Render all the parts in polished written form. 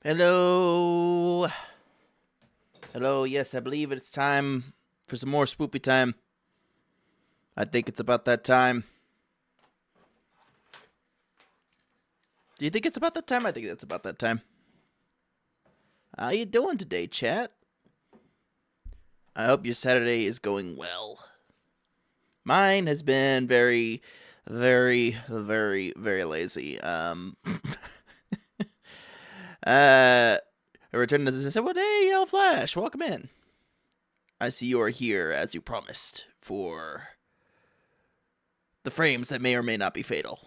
Hello. Hello, yes, I believe it's time for some more spoopy time. I think it's about that time. Do you think it's about that time? I think it's about that time. How you doing today, chat? I hope your Saturday is going well. Mine has been very, very, very, very lazy. I returned as I said, "Well, hey, Yellow Flash, welcome in. I see you are here as you promised for the frames that may or may not be fatal.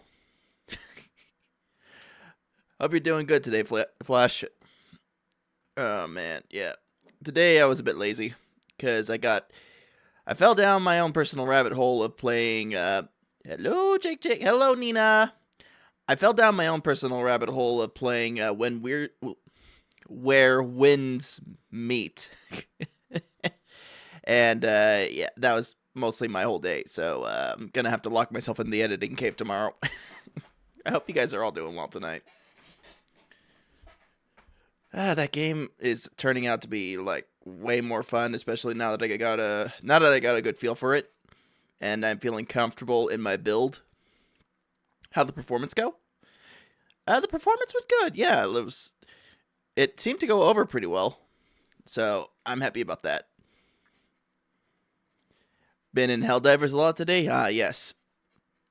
Hope you're doing good today, Flash. Oh man, yeah. Today I was a bit lazy because I fell down my own personal rabbit hole of playing. Hello, Jake. Hello, Nina. I fell down my own personal rabbit hole of playing where winds meet, and yeah, that was mostly my whole day. So I'm gonna have to lock myself in the editing cave tomorrow. I hope you guys are all doing well tonight. That game is turning out to be like way more fun, especially now that I got a good feel for it, and I'm feeling comfortable in my build. How'd the performance go? The performance went good. Yeah, it seemed to go over pretty well, so I'm happy about that. Been in Helldivers a lot today? Yes.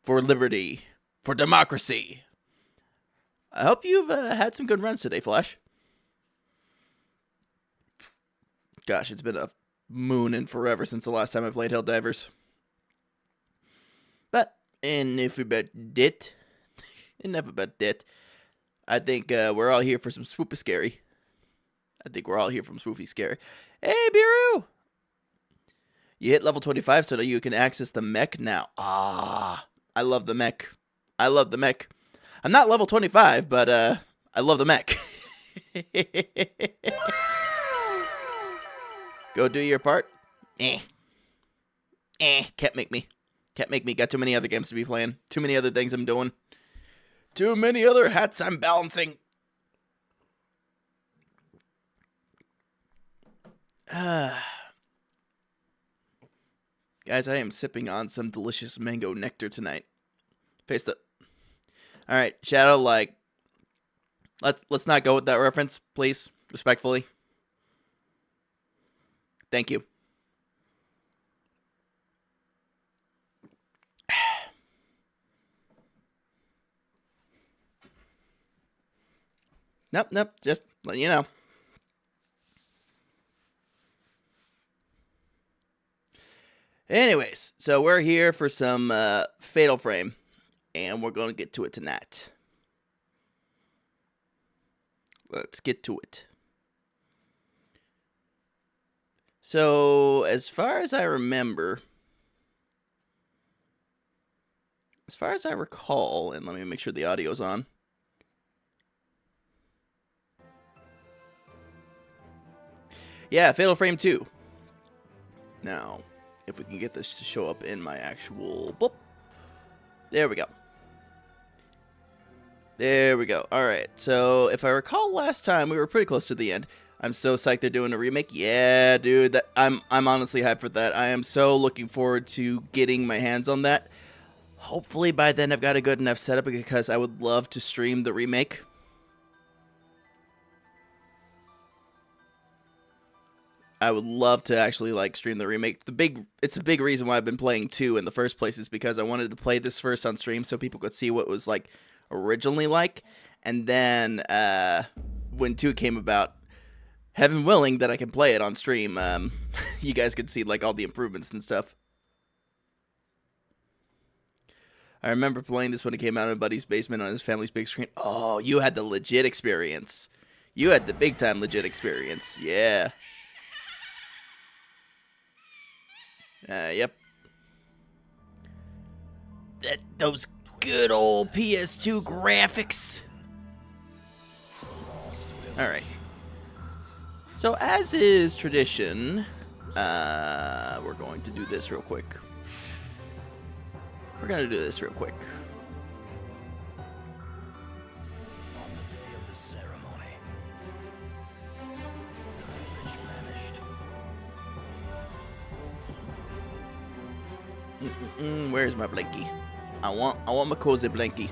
For liberty. For democracy. I hope you've had some good runs today, Flash. Gosh, it's been a moon and forever since the last time I played Helldivers. But, enough about it. I think we're all here for some swoopy scary. Hey, Biru! You hit level 25 so that you can access the mech now. I love the mech. I'm not level 25, but I love the mech. Go do your part. Can't make me. Got too many other games to be playing. Too many other things I'm doing. Too many other hats I'm balancing. Guys, I am sipping on some delicious mango nectar tonight. Paste it. All right, Shadow. Let's not go with that reference, please, respectfully. Thank you. Nope. Just letting you know. Anyways, so we're here for some Fatal Frame, and we're going to get to it tonight. Let's get to it. So, as far as I recall, and let me make sure the audio's on. Yeah, Fatal Frame 2. Now, if we can get this to show up in my actual boop. There we go. Alright, so if I recall last time, we were pretty close to the end. I'm so psyched they're doing a remake. Yeah, dude, I'm honestly hyped for that. I am so looking forward to getting my hands on that. Hopefully by then I've got a good enough setup because I would love to stream the remake. I would love to actually stream the remake. It's a big reason why I've been playing 2 in the first place is because I wanted to play this first on stream so people could see what it was originally like, and then when 2 came about, heaven willing that I can play it on stream, you guys could see all the improvements and stuff. I remember playing this when it came out in buddy's basement on his family's big screen. Oh, you had the legit experience. You had the big time legit experience. Yeah. Yep. Those good old PS2 graphics. Alright. So, as is tradition, we're going to do this real quick. Where's my blankie? I want my cozy blankie.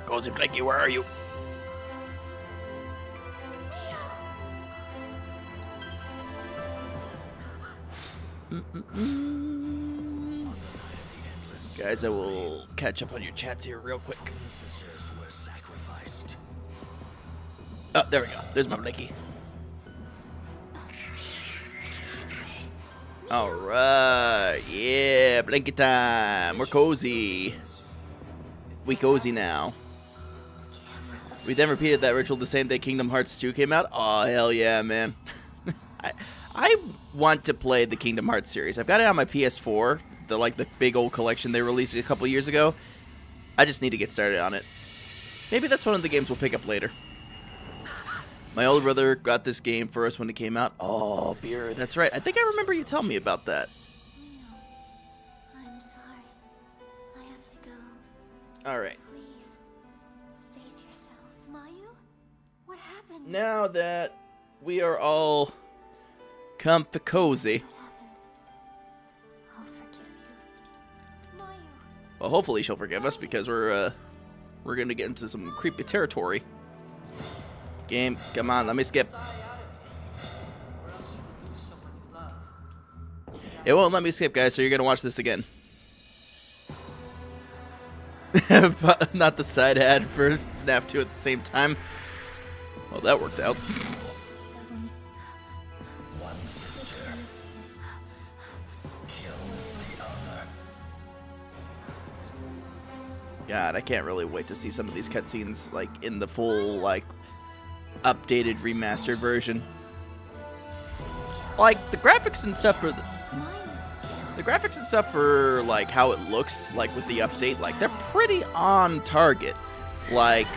Cozy blankie, where are you? Guys, I will catch up on your chats here real quick. Oh, there we go. There's my blankie. Alright, yeah, blanket time. We're cozy. We cozy now. We then repeated that ritual the same day Kingdom Hearts 2 came out. Oh, hell yeah, man. I want to play the Kingdom Hearts series. I've got it on my PS4, the big old collection they released a couple years ago. I just need to get started on it. Maybe that's one of the games we'll pick up later. My older brother got this game first when it came out. Oh, beer. That's right. I think I remember you telling me about that. I'm sorry. I have to go. All right. Please, save yourself. Mayu? What happened? Now that we are all comfy cozy. What happens? I'll forgive you. Mayu. Well, hopefully she'll forgive us because we're gonna get into some creepy territory. Game, come on, let me skip. It won't let me skip, guys, so you're gonna watch this again. But not the side ad for FNAF 2 at the same time. Well, that worked out. One sister kills the other. God, I can't really wait to see some of these cutscenes like in the full updated remastered version. Like the graphics and stuff for the graphics and stuff for like how it looks like with the update, like they're pretty on target. Like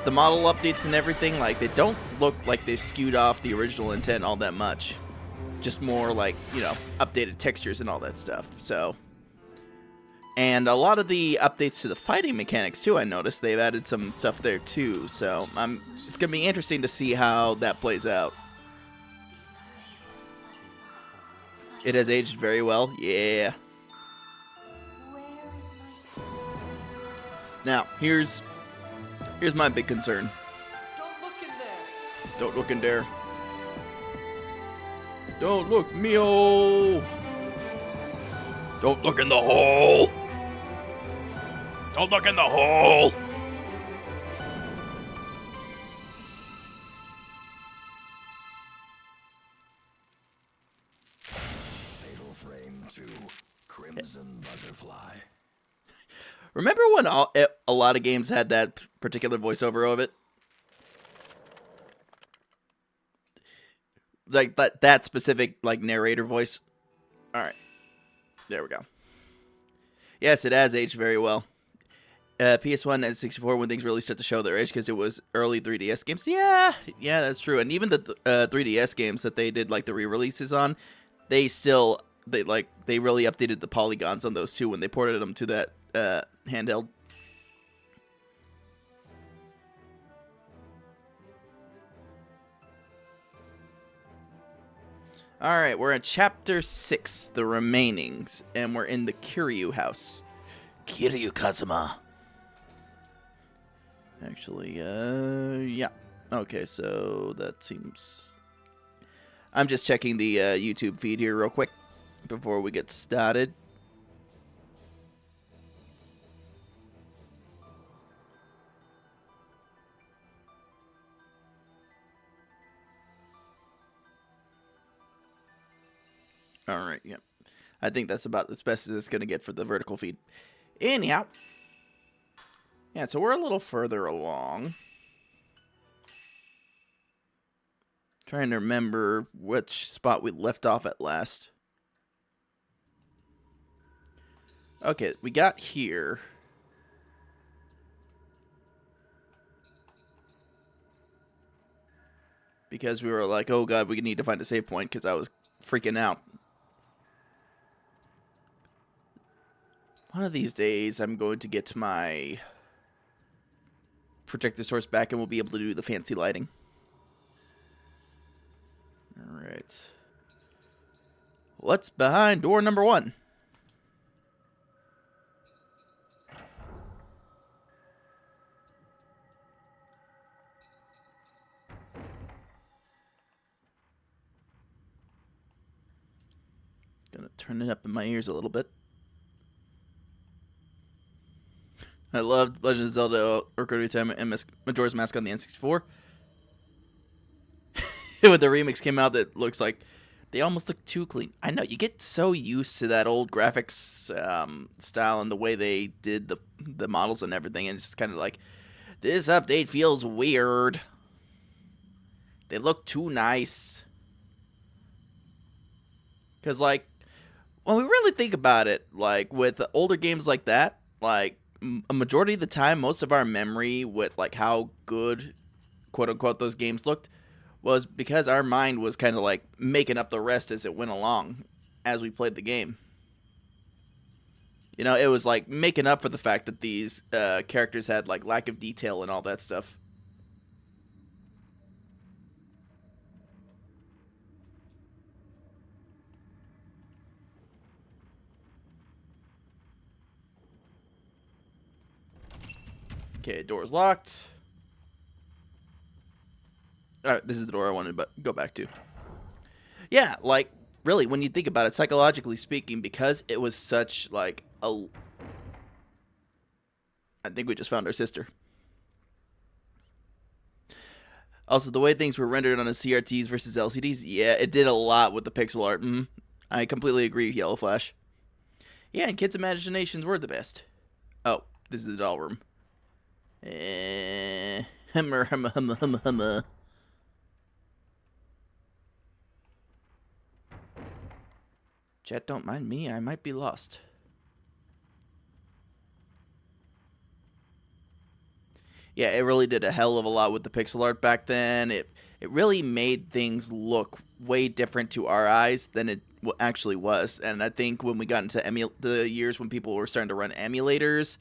the model updates and everything, like they don't look like they skewed off the original intent all that much. Just more like, you know, updated textures and all that stuff. So, and a lot of the updates to the fighting mechanics too, I noticed they've added some stuff there too. So it's gonna be interesting to see how that plays out. It has aged very well. Yeah. Where is my sister? Now, here's my big concern. Don't look in there. Don't look in there. Don't look, Mio. Don't look in the hole. Don't look in the hole. Fatal Frame 2, Crimson Butterfly. Remember when a lot of games had that particular voiceover of it? Like that specific like narrator voice. All right. There we go. Yes, it has aged very well. PS1 and 64 when things really start to show their age because it was early 3DS games. Yeah, that's true. And even the 3DS games that they did like the re-releases on, they really updated the polygons on those too when they ported them to that handheld. Alright, we're in Chapter 6, The Remainings, and we're in the Kiryu house. Kiryu Kazuma. Actually, yeah. Okay, so that seems... I'm just checking the YouTube feed here real quick before we get started. Alright, yeah. I think that's about as best as it's going to get for the vertical feed. Anyhow. Yeah, so we're a little further along. Trying to remember which spot we left off at last. Okay, we got here. Because we were like, oh god, we need to find a save point because I was freaking out. One of these days, I'm going to get my projector source back and we'll be able to do the fancy lighting. Alright. What's behind door number 1? Gonna turn it up in my ears a little bit. I loved Legend of Zelda Ocarina of Time and Majora's Mask on the N64. When the remix came out, that looks like they almost look too clean. I know, you get so used to that old graphics style and the way they did the models and everything, and it's just kind of like, this update feels weird. They look too nice. Because, like, when we really think about it, like, with the older games like that, like, a majority of the time, most of our memory with, like, how good, quote-unquote, those games looked was because our mind was kind of, like, making up the rest as it went along as we played the game. You know, it was, like, making up for the fact that these characters had, like, lack of detail and all that stuff. Okay, door's locked. Alright, this is the door I wanted to go back to. Yeah, like, really, when you think about it, psychologically speaking, because it was such, like, a... I think we just found our sister. Also, the way things were rendered on a CRTs versus LCDs, yeah, it did a lot with the pixel art. I completely agree, Yellow Flash. Yeah, and kids' imaginations were the best. Oh, this is the doll room. Hummer, hummer, hummer, hummer, hummer. Chat, don't mind me. I might be lost. Yeah, it really did a hell of a lot with the pixel art back then. It really made things look way different to our eyes than it actually was. And I think when we got into the years when people were starting to run emulators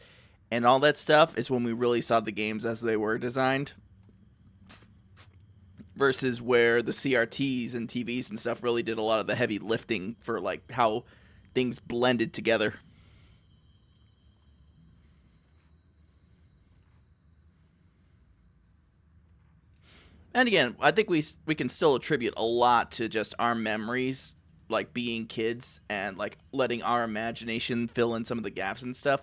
and all that stuff is when we really saw the games as they were designed. Versus where the CRTs and TVs and stuff really did a lot of the heavy lifting for, like, how things blended together. And again, I think we can still attribute a lot to just our memories, like being kids and, like, letting our imagination fill in some of the gaps and stuff.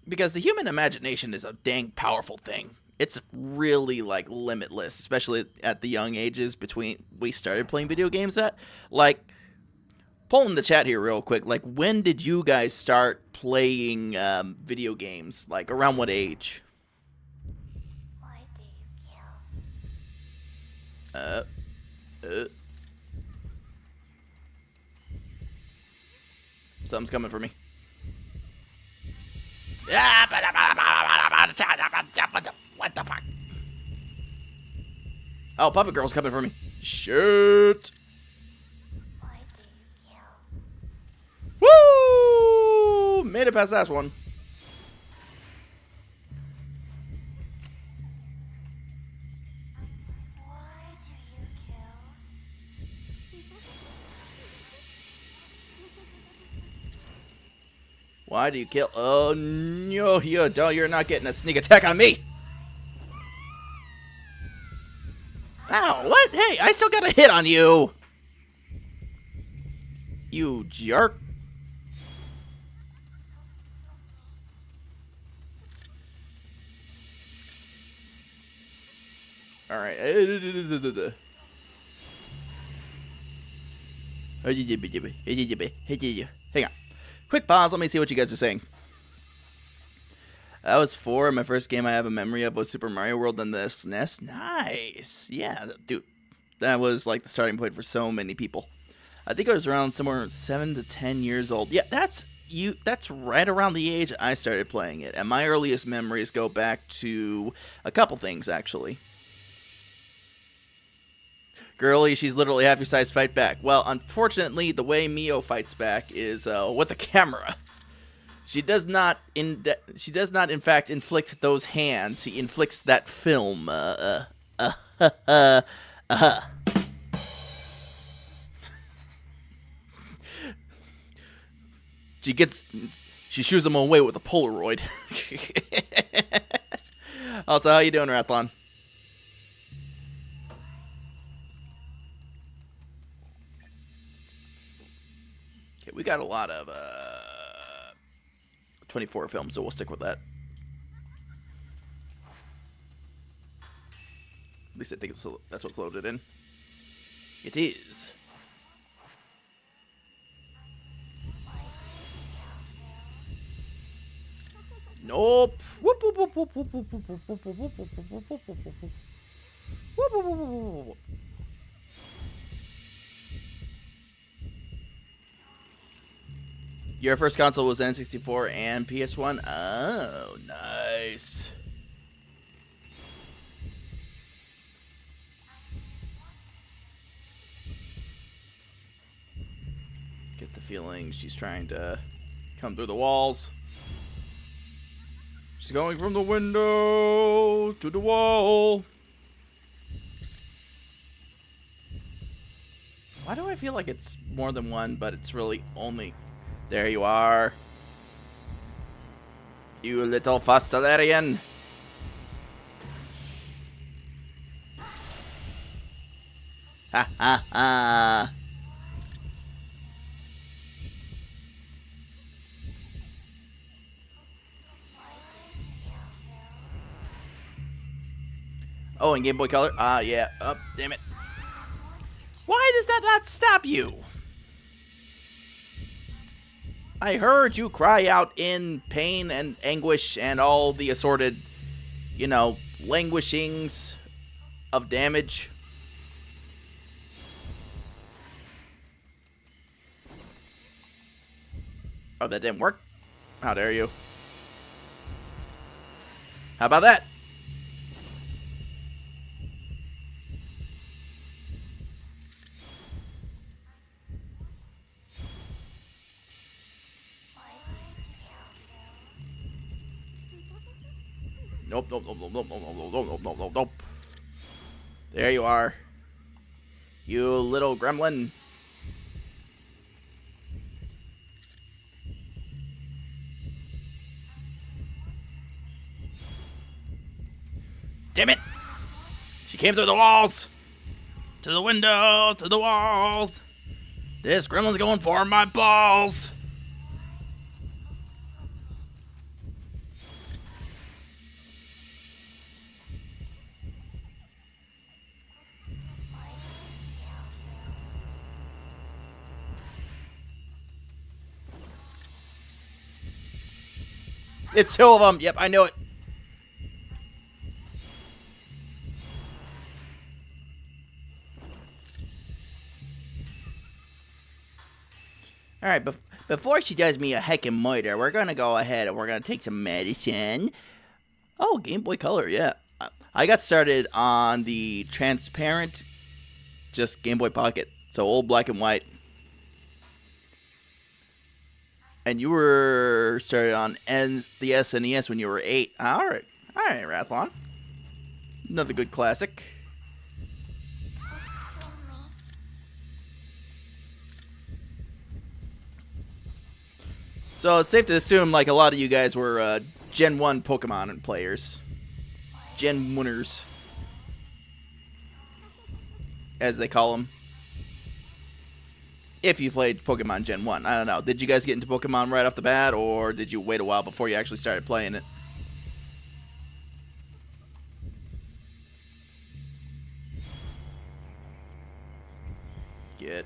Because the human imagination is a dang powerful thing. It's really, like, limitless, especially at the young ages between we started playing video games at. Like, polling the chat here real quick. Like, when did you guys start playing video games? Like, around what age? Why do you kill? Something's coming for me. What the fuck? Oh, Puppet Girl's coming for me. Shit. Why do you kill? Woo! Made it past that one. Why do you kill? Why do you kill? Oh no, you're not getting a sneak attack on me. Ow, what? Hey, I still got a hit on you. You jerk. Alright. Hang on. Quick pause, let me see what you guys are saying. I was 4, and my first game I have a memory of was Super Mario World on the SNES. Nice. Yeah, dude. That was like the starting point for so many people. I think I was around somewhere 7 to 10 years old. Yeah, that's right around the age I started playing it. And my earliest memories go back to a couple things, actually. Girly, she's literally half your size, fight back. Well, unfortunately, the way Mio fights back is with a camera. She does not in fact inflict those hands. She inflicts that film. She shoos him away with a Polaroid. Also, how you doing, Rathlon? Okay, we got a lot of 24 films, so we'll stick with that. At least I think that's what's loaded in. It is. Nope. Whoop, whoop, whoop, whoop, whoop, whoop, whoop, whoop, whoop, whoop, whoop, whoop, whoop, whoop, whoop, whoop, whoop. Whoop, whoop, whoop, whoop, whoop. Your first console was N64 and PS1? Oh, nice. Get the feeling she's trying to come through the walls. She's going from the window to the wall. Why do I feel like it's more than one, but it's really only... There you are. You little Fostelarian. Ha ha ha. Oh, and Game Boy Color? Ah, yeah. Oh, damn it. Why does that not stop you? I heard you cry out in pain and anguish and all the assorted, you know, languishings of damage. Oh, that didn't work? How dare you? How about that? Nope, nope, nope, nope, nope, nope, nope, nope, nope, nope, nope, nope. There you are. You little gremlin. Damn it! She came through the walls! To the window, to the walls! This gremlin's going for my balls! It's two of them. Yep, I know it. Alright, before she does me a heckin' murder, we're gonna go ahead and we're gonna take some medicine. Oh, Game Boy Color, yeah. I got started on the transparent, just Game Boy Pocket. So old black and white. And you were started on the SNES when you were 8. Alright, Rathlon. Another good classic. So it's safe to assume, like, a lot of you guys were Gen 1 Pokemon players. Gen 1ers. As they call them. If you played Pokemon Gen 1. I don't know. Did you guys get into Pokemon right off the bat, or did you wait a while before you actually started playing it? Get...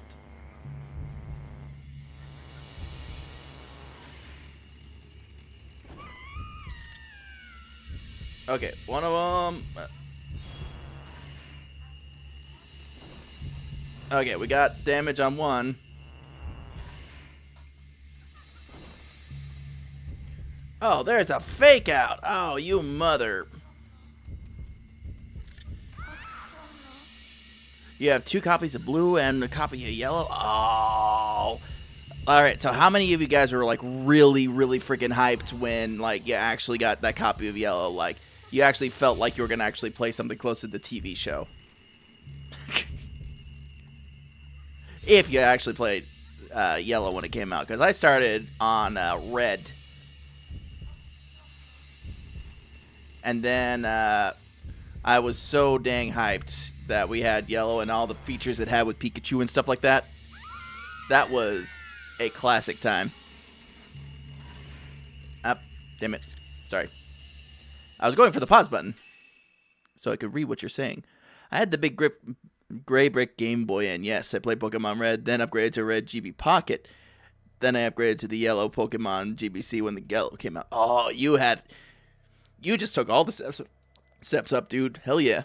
Okay, one of them... Okay, we got damage on one. Oh, there's a fake out. Oh, you mother. You have 2 copies of blue and a copy of yellow. Oh. Alright, so how many of you guys were, like, really, really freaking hyped when, like, you actually got that copy of yellow? Like, you actually felt like you were going to actually play something close to the TV show. If you actually played Yellow when it came out because I started on Red, and then I was so dang hyped that we had Yellow and all the features it had with Pikachu and stuff like that. That was a classic time. Ah, damn it. Sorry. I was going for the pause button so I could read what you're saying. I had the big gray brick Game Boy, and yes, I played Pokemon Red, then upgraded to Red GB Pocket. Then I upgraded to the yellow Pokemon GBC when the yellow came out. Oh, you just took all the steps up, dude. Hell yeah.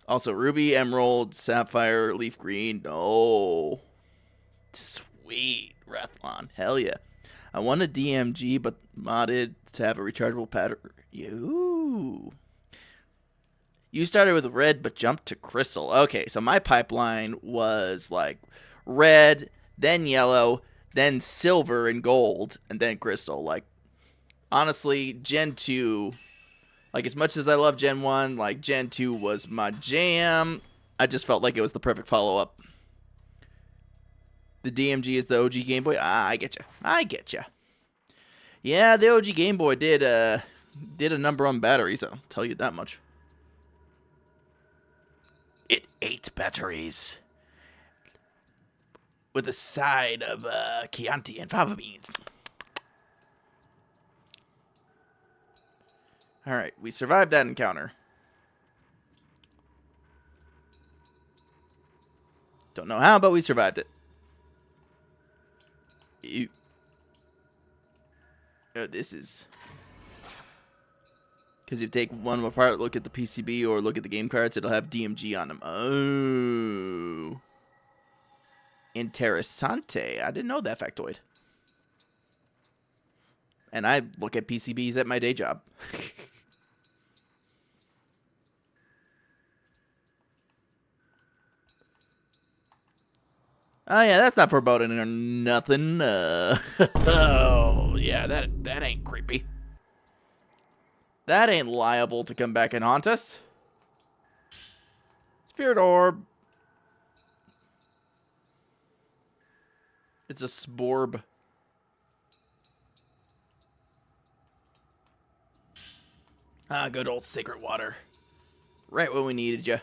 Also, Ruby, Emerald, Sapphire, Leaf Green. No. Sweet. Rathlon. Hell yeah. I want a DMG, but modded to have a rechargeable pattern. You started with Red, but jumped to Crystal. Okay, so my pipeline was like Red, then Yellow, then Silver and Gold, and then Crystal. Like, honestly, Gen 2, like, as much as I love Gen 1, like, Gen 2 was my jam. I just felt like it was the perfect follow-up. The DMG is the OG Game Boy? Ah, I get ya. Yeah, the OG Game Boy did a number on batteries, I'll tell you that much. It ate batteries. With a side of Chianti and fava beans. Alright, we survived that encounter. Don't know how, but we survived it. Oh, this is... Because if you take one apart, look at the PCB, or look at the game cards, it'll have DMG on them. Oh. Interessante. I didn't know that factoid. And I look at PCBs at my day job. Oh, yeah, that's not foreboding or nothing. Oh, yeah, that ain't creepy. That ain't liable to come back and haunt us. Spirit Orb. It's a Sporb. Ah, good old Sacred Water. Right when we needed you.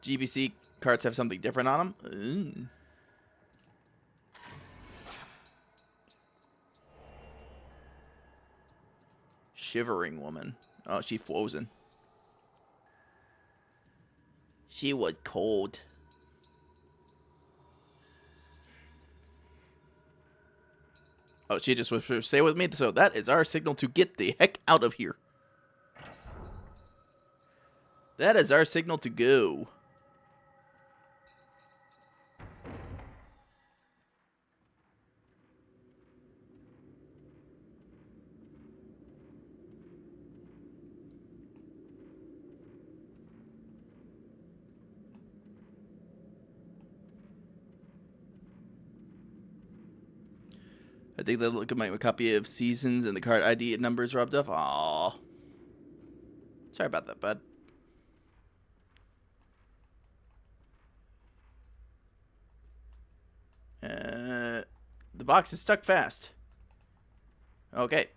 GBC carts have something different on them. Shivering Woman. Oh, she frozen. She was cold. Oh, she just whispered, stay with me. So that is our signal to get the heck out of here. That is our signal to go. I think they'll look at my copy of Seasons and the card ID and numbers rubbed off. Aww. Sorry about that, bud. The box is stuck fast. Okay.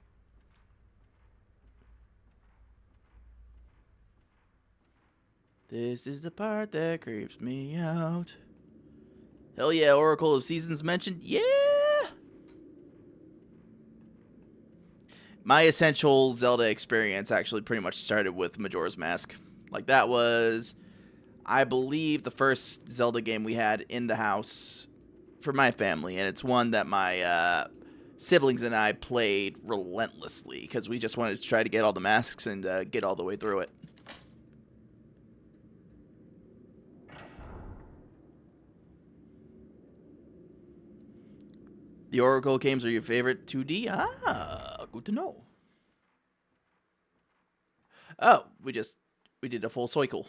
This is the part that creeps me out. Hell yeah, Oracle of Seasons mentioned. Yeah! My essential Zelda experience actually pretty much started with Majora's Mask. Like, that was, I believe, the first Zelda game we had in the house for my family. And it's one that my siblings and I played relentlessly because we just wanted to try to get all the masks and get all the way through it. The Oracle games are your favorite 2D? Ah, good to know. Oh, we did a full cycle.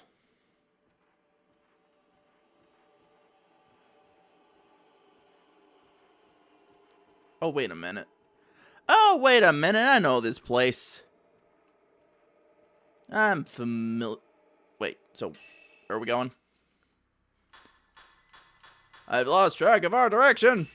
Oh, wait a minute. Oh, wait a minute. I know this place. I'm familiar. Wait, so where are we going? I've lost track of our direction.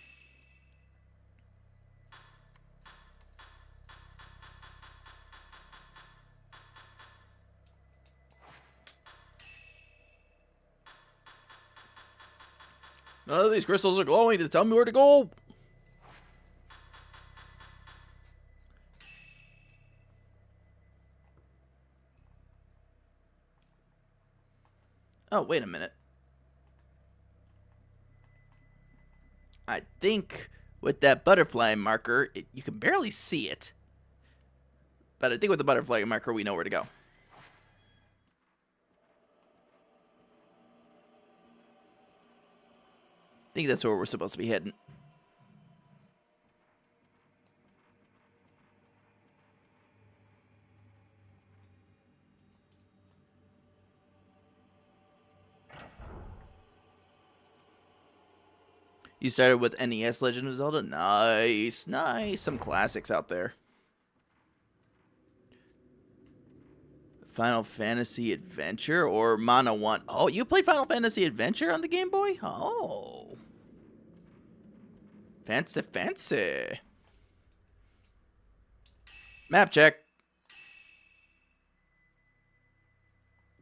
None of these crystals are glowing to tell me where to go. Oh, wait a minute. I think with that butterfly marker, you can barely see it. But I think with the butterfly marker, we know where to go. I think that's where we're supposed to be heading. You started with NES Legend of Zelda? Nice, nice. Some classics out there. Final Fantasy Adventure or Mana 1? Oh, you played Final Fantasy Adventure on the Game Boy? Oh. Fancy, fancy. Map check.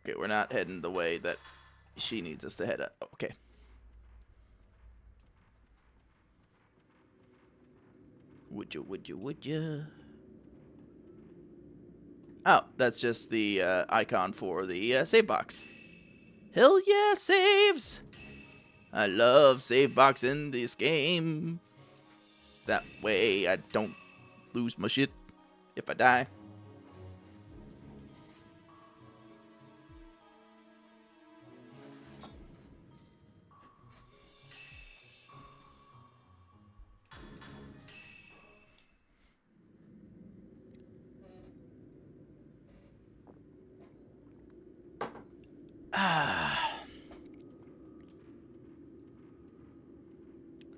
Okay, we're not heading the way that she needs us to head up. Okay. Would you? Oh, that's just the icon for the save box. Hell yeah, saves! I love save box in this game. That way I don't lose my shit if I die.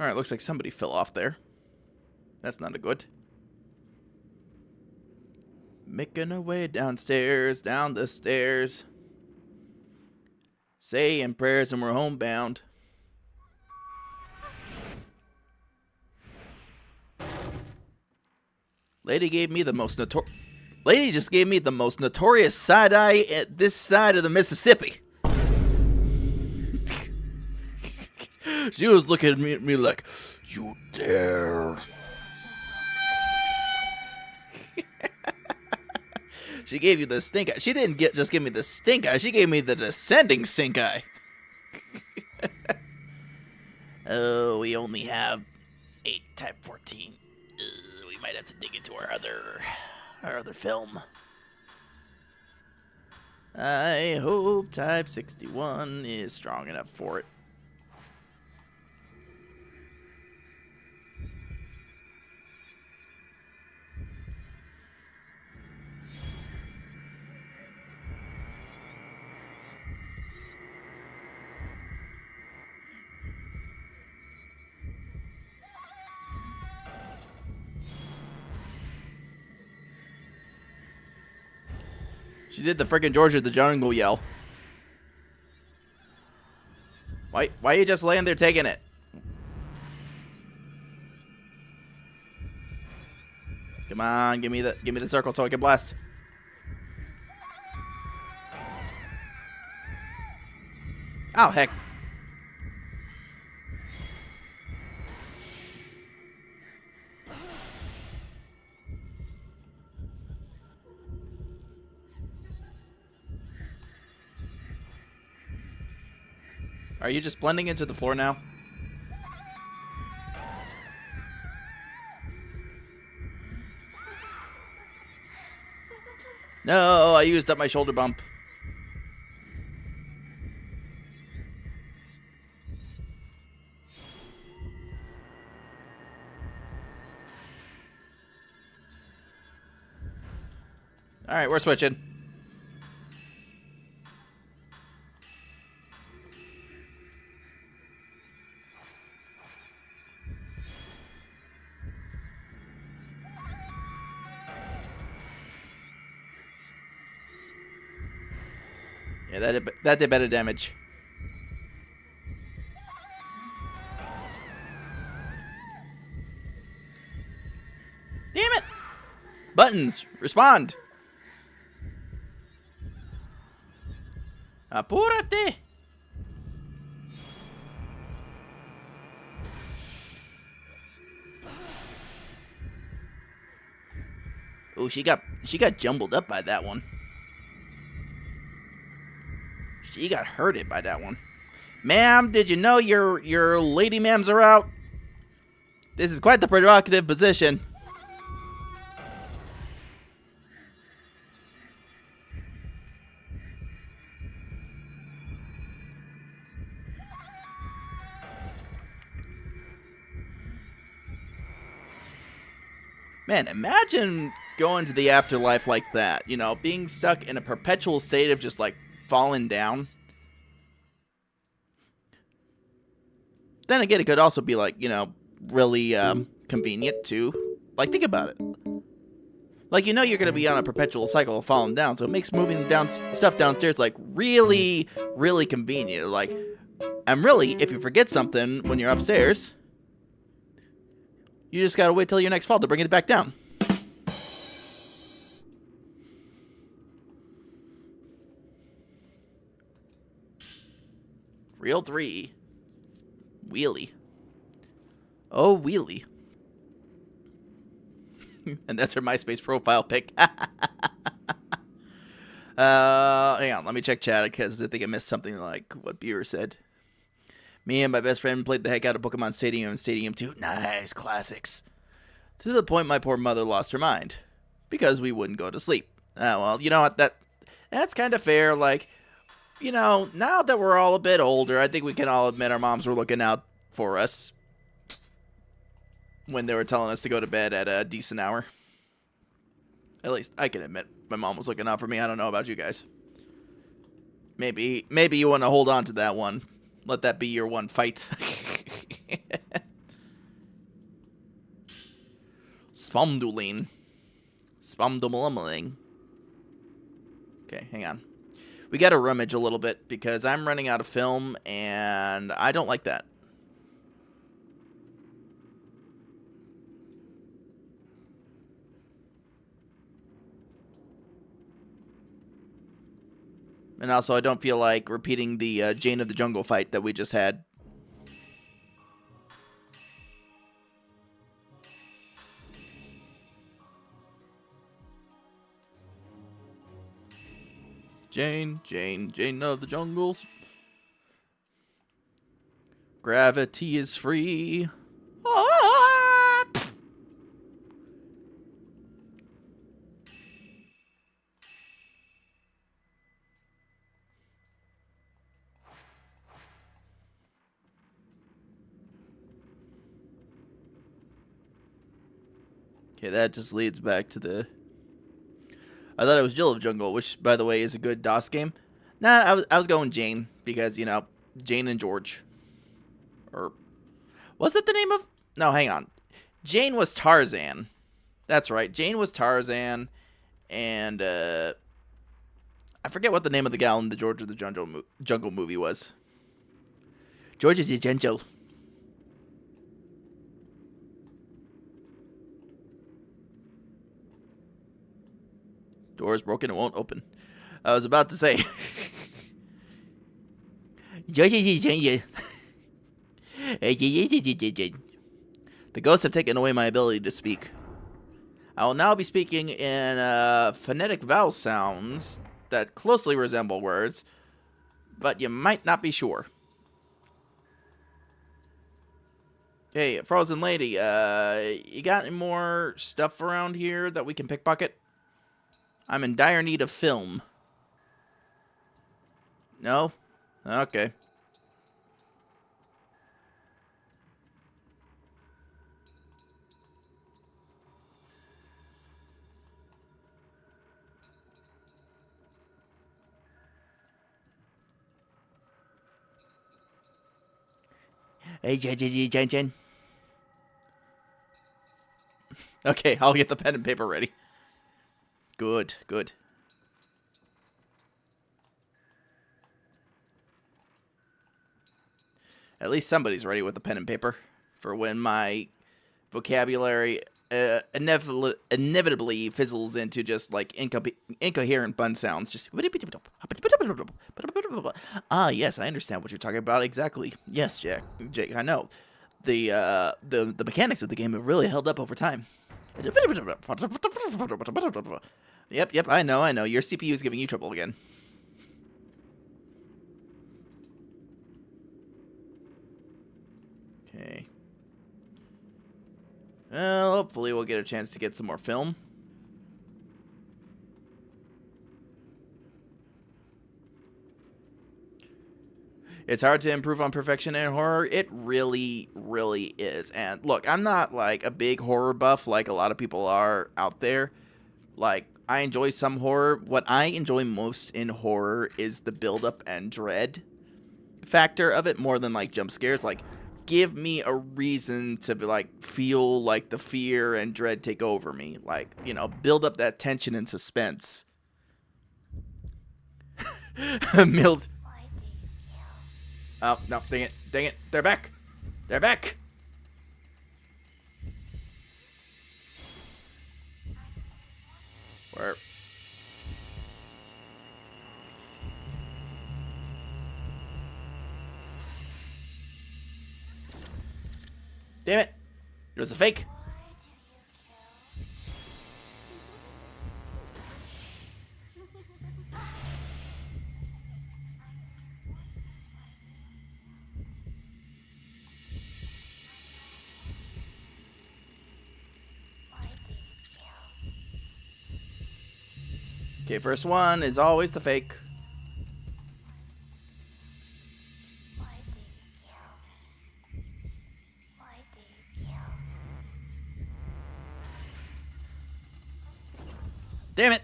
Alright, looks like somebody fell off there. That's not a good. Making our way downstairs, down the stairs. Saying prayers and we're homebound. Lady just gave me the most notorious side eye at this side of the Mississippi. She was looking at me like, you dare. She gave you the stink eye. She didn't just give me the stink eye. She gave me the descending stink eye. Oh, we only have 8 type 14. We might have to dig into our other film. I hope type 61 is strong enough for it. She did the friggin' George of the Jungle yell. Why you just laying there taking it? Come on, give me the circle so I can blast. Oh heck. Are you just blending into the floor now? No, I used up my shoulder bump. Alright, we're switching. Yeah, that did better damage. buttons. Respond. Apúrate. Oh, she got jumbled up by that one. She got hurted by that one. Ma'am, did you know your lady ma'ams are out? This is quite the provocative position. Man, imagine going to the afterlife like that. You know, being stuck in a perpetual state of just like falling down. Then again, it could also be like, you know, really convenient too. Like, think about it. Like, you know you're going to be on a perpetual cycle of falling down, so it makes moving down stuff downstairs, like, really, really convenient. Like, and really, if you forget something when you're upstairs, you just got to wait till your next fall to bring it back down. Reel 3. Wheelie. Oh, wheelie. And that's her MySpace profile pic. Hang on, let me check chat because I think I missed something like what Buer said. Me and my best friend played the heck out of Pokemon Stadium and Stadium 2. Nice classics. To the point my poor mother lost her mind because we wouldn't go to sleep. Well, you know what? That's kind of fair. Like, you know, now that we're all a bit older, I think we can all admit our moms were looking out for us when they were telling us to go to bed at a decent hour. At least I can admit my mom was looking out for me. I don't know about you guys. Maybe you want to hold on to that one. Let that be your one fight. Spomduline. Spomdumuling. Okay, hang on. We got to rummage a little bit because I'm running out of film and I don't like that. And also, I don't feel like repeating the Jane of the Jungle fight that we just had. Jane of the Jungles. Gravity is free. Ah! Okay, that just leads back to the... I thought it was Jill of Jungle, which, by the way, is a good DOS game. Nah, I was going Jane, because, you know, Jane and George. Or... was it the name of... no, hang on. Jane was Tarzan. That's right, Jane was Tarzan, and, I forget what the name of the gal in the George of the Jungle movie was. George of the Jungle. Door is broken, it won't open. I was about to say. The ghosts have taken away my ability to speak. I will now be speaking in phonetic vowel sounds that closely resemble words, but you might not be sure. Hey, Frozen Lady, you got any more stuff around here that we can pickpocket? I'm in dire need of film. No? Okay. Hey, Jen. Okay, I'll get the pen and paper ready. Good. At least somebody's ready with the pen and paper for when my vocabulary inevitably fizzles into just like incoherent bun sounds. Just yes, I understand what you're talking about exactly. Yes, Jake, I know. The mechanics of the game have really held up over time. Yep, I know. Your CPU is giving you trouble again. Okay. Well, hopefully we'll get a chance to get some more film. It's hard to improve on perfection in horror. It really, really is. And look, I'm not like a big horror buff like a lot of people are out there. Like, I enjoy some horror. What I enjoy most in horror is the buildup and dread factor of it more than like jump scares. Like, give me a reason to like feel like the fear and dread take over me. Like, you know, build up that tension and suspense. Mild. Why do you kill? Oh, no, dang it. They're back. Where? Damn it. It was a fake. Why do you kill? Why do you kill? Okay, first one is always the fake. Why do you kill? Why do you kill? Damn it.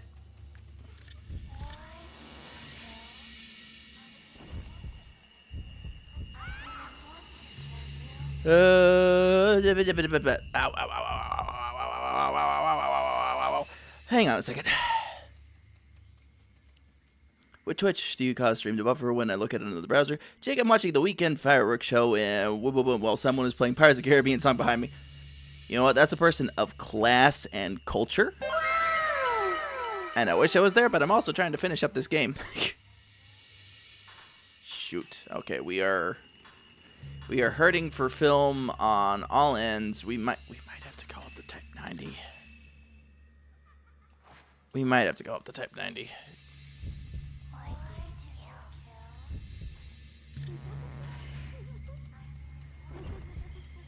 Ow. Hang on a second. Which Twitch do you cause stream to buffer when I look at it in the browser? Jake, I'm watching the weekend fireworks show and while someone is playing Pirates of the Caribbean song behind me. You know what? That's a person of class and culture. And I wish I was there, but I'm also trying to finish up this game. Shoot. Okay, we are hurting for film on all ends. We might have to call up the Type 90. We might have to go up the Type 90. Why do you kill?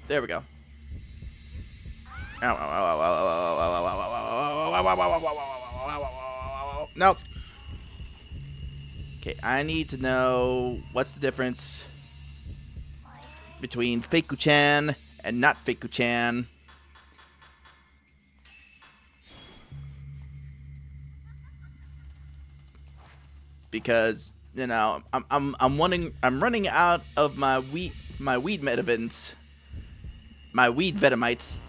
There we go. Nope. Okay, I need to know what's the difference between Fake-Kuchan and not Fake-Kuchan. Because, you know, I'm running out of my weed metavins. My weed Vetamites.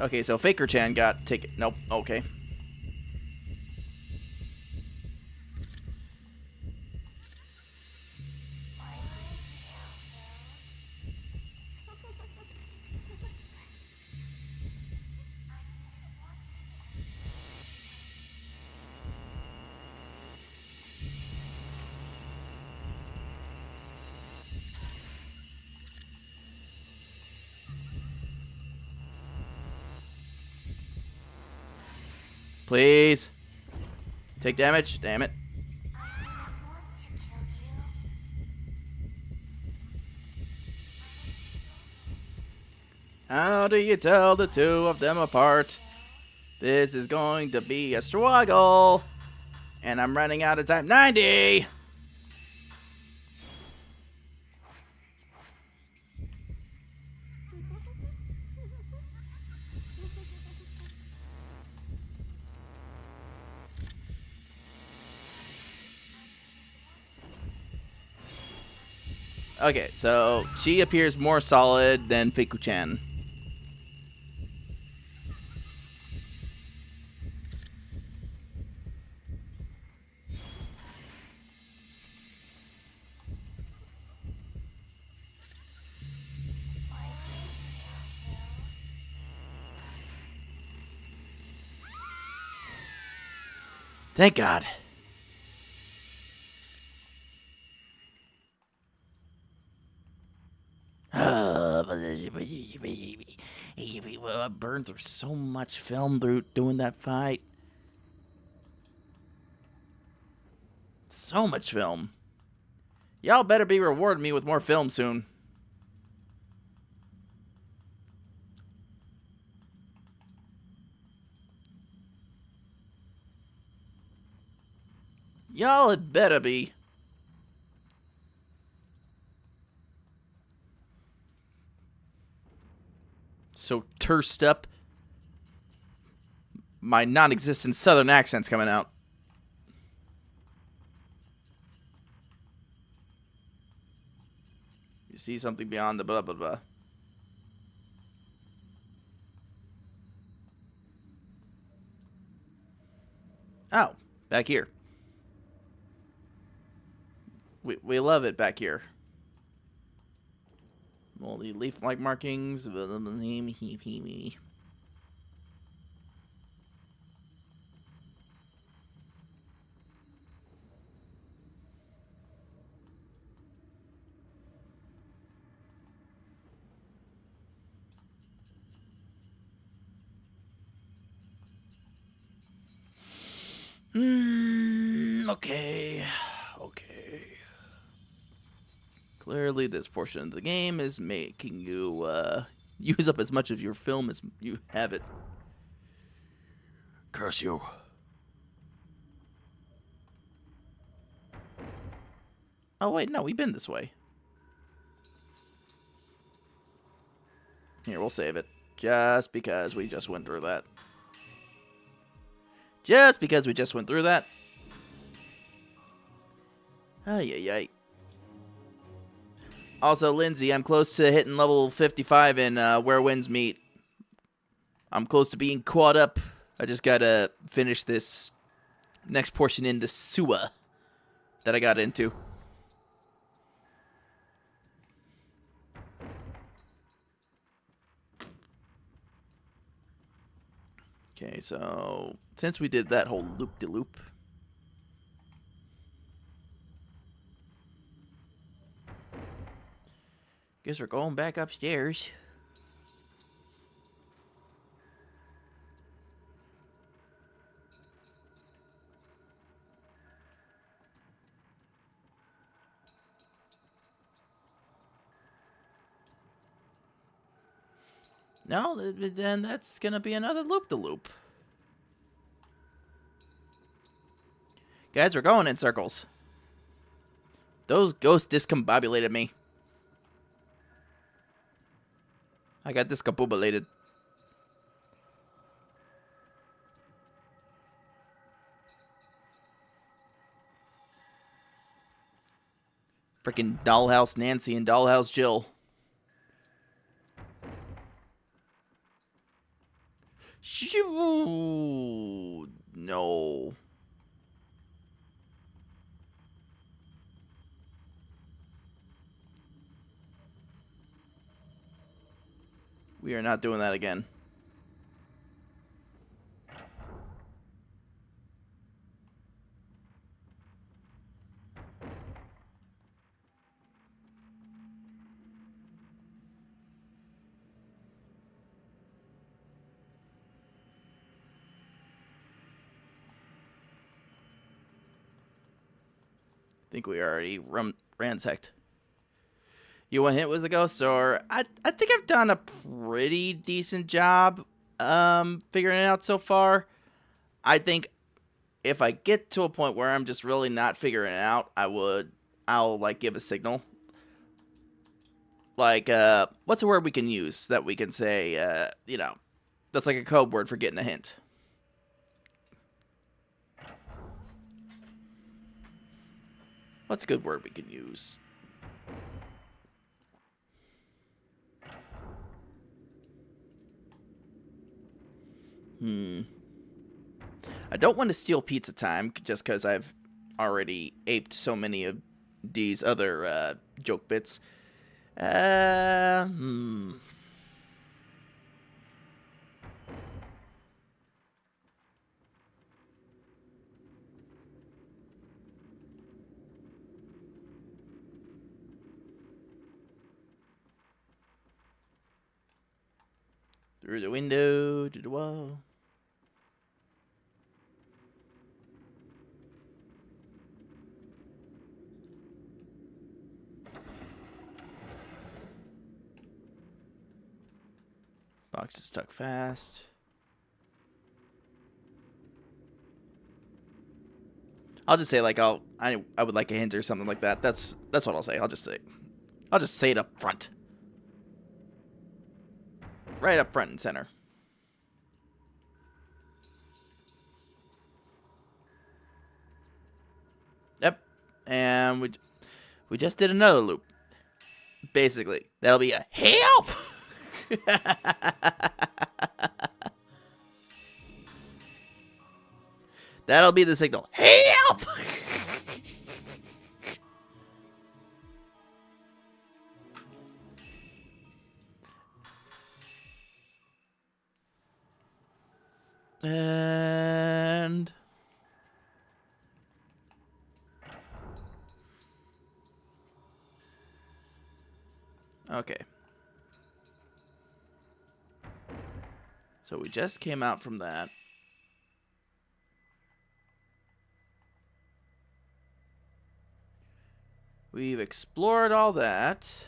Okay, so Faker-chan got ticket. Nope, okay. Please. Take damage. Damn it. How do you tell the two of them apart? This is going to be a struggle. And I'm running out of time. 90! Okay, so she appears more solid than Fake-Kuchan. Thank God. I burned through so much film through doing that fight. So much film. Y'all better be rewarding me with more film soon. Y'all had better be. So tersed up. My non-existent southern accent's coming out. You see something beyond the blah blah blah. Oh, back here. We love it back here. All the leaf-like markings. Okay. Okay. Clearly, this portion of the game is making you use up as much of your film as you have it. Curse you. Oh, wait, no, we've been this way. Here, we'll save it. Just because we just went through that. Just because we just went through that. Ay, ay, ay. Also, Lindsay, I'm close to hitting level 55 in Where Winds Meet. I'm close to being caught up. I just gotta finish this next portion in the sewer that I got into. Okay, so since we did that whole loop-de-loop, guess we're going back upstairs. No, then that's gonna be another loop-de-loop. Guys, we're going in circles. Those ghosts discombobulated me. I got discombobulated. Freaking Dollhouse Nancy and Dollhouse Jill. Shoo! No. We are not doing that again. I think we already ransacked. You want hit with the ghost, or I think I've done a pretty decent job figuring it out so far. I think if I get to a point where I'm just really not figuring it out, I'll like give a signal. Like what's a word we can use that we can say that's like a code word for getting a hint. What's a good word we can use? I don't want to steal pizza time just because I've already aped so many of these other joke bits. Through the window to the wall. Box is stuck fast. I'll just say like I would like a hint or something like that. That's what I'll say. I'll just say it up front. Right up front and center. Yep. And we just did another loop. Basically, that'll be a help. That'll be the signal. Help! And okay. So we just came out from that. We've explored all that.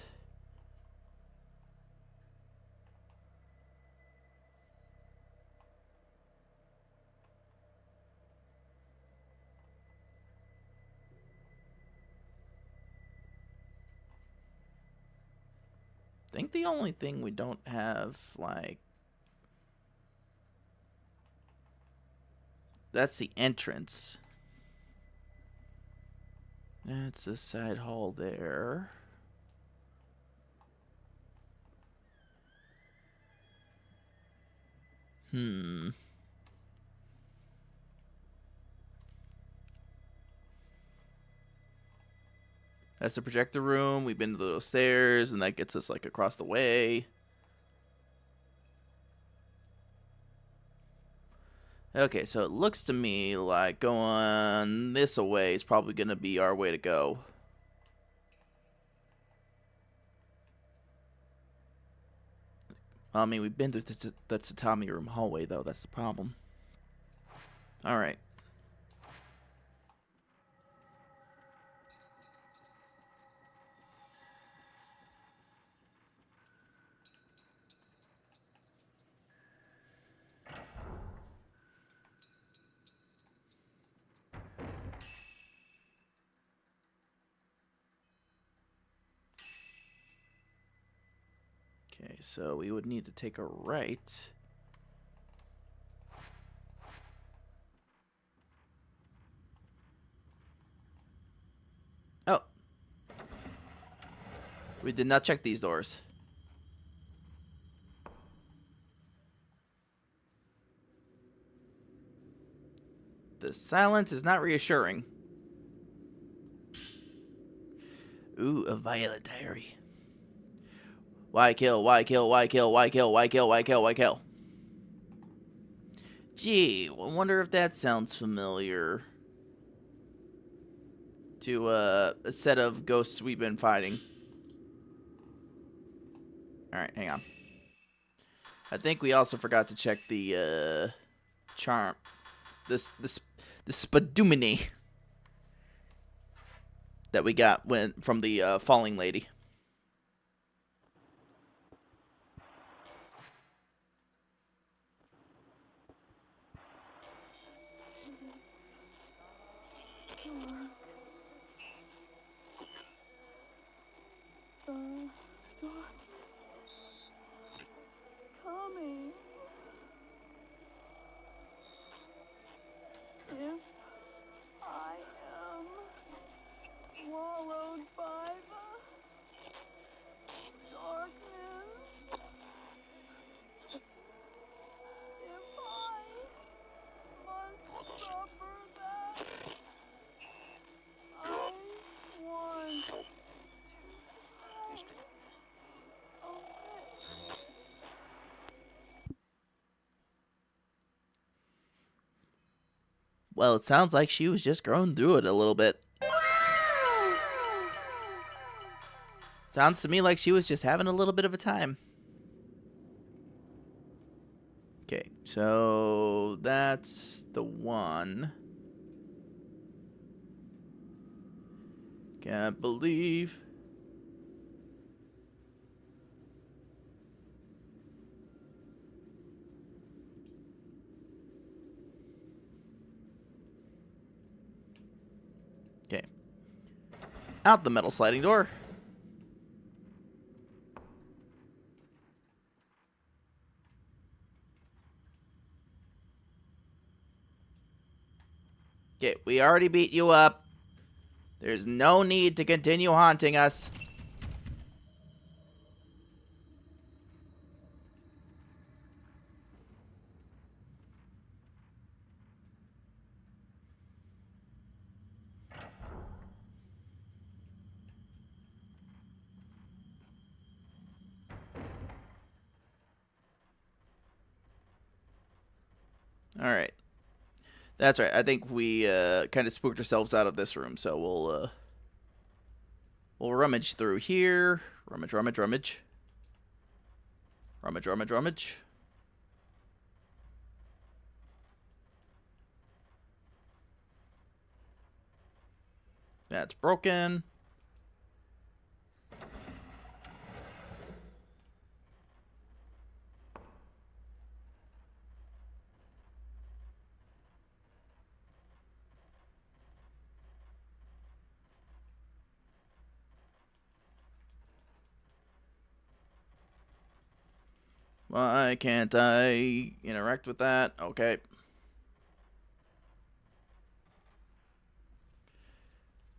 I think the only thing we don't have, like, that's the entrance. That's a side hall there. That's the projector room. We've been to those stairs, and that gets us, like, across the way. Okay, so it looks to me like going this away is probably going to be our way to go. I mean, we've been through the tatami room hallway, though. That's the problem. All right. Okay, so we would need to take a right. Oh. We did not check these doors. The silence is not reassuring. Ooh, a violet diary. Why kill? Why kill? Why kill? Why kill? Why kill? Why kill? Why kill? Gee, I wonder if that sounds familiar to a set of ghosts we've been fighting. Alright, hang on. I think we also forgot to check the charm. The spadumini that we got from the falling lady. Coming. If I am swallowed by the darkness, if I must suffer that, I want to hide away. Well, it sounds like she was just growing through it a little bit. Sounds to me like she was just having a little bit of a time. Okay, so that's the one. Can't believe. Okay. Out the metal sliding door. Okay, we already beat you up. There's no need to continue haunting us. Alright. That's right. I think we kind of spooked ourselves out of this room, so we'll rummage through here. Rummage, rummage, rummage. Rummage, rummage, rummage. That's broken. Why can't I interact with that? Okay.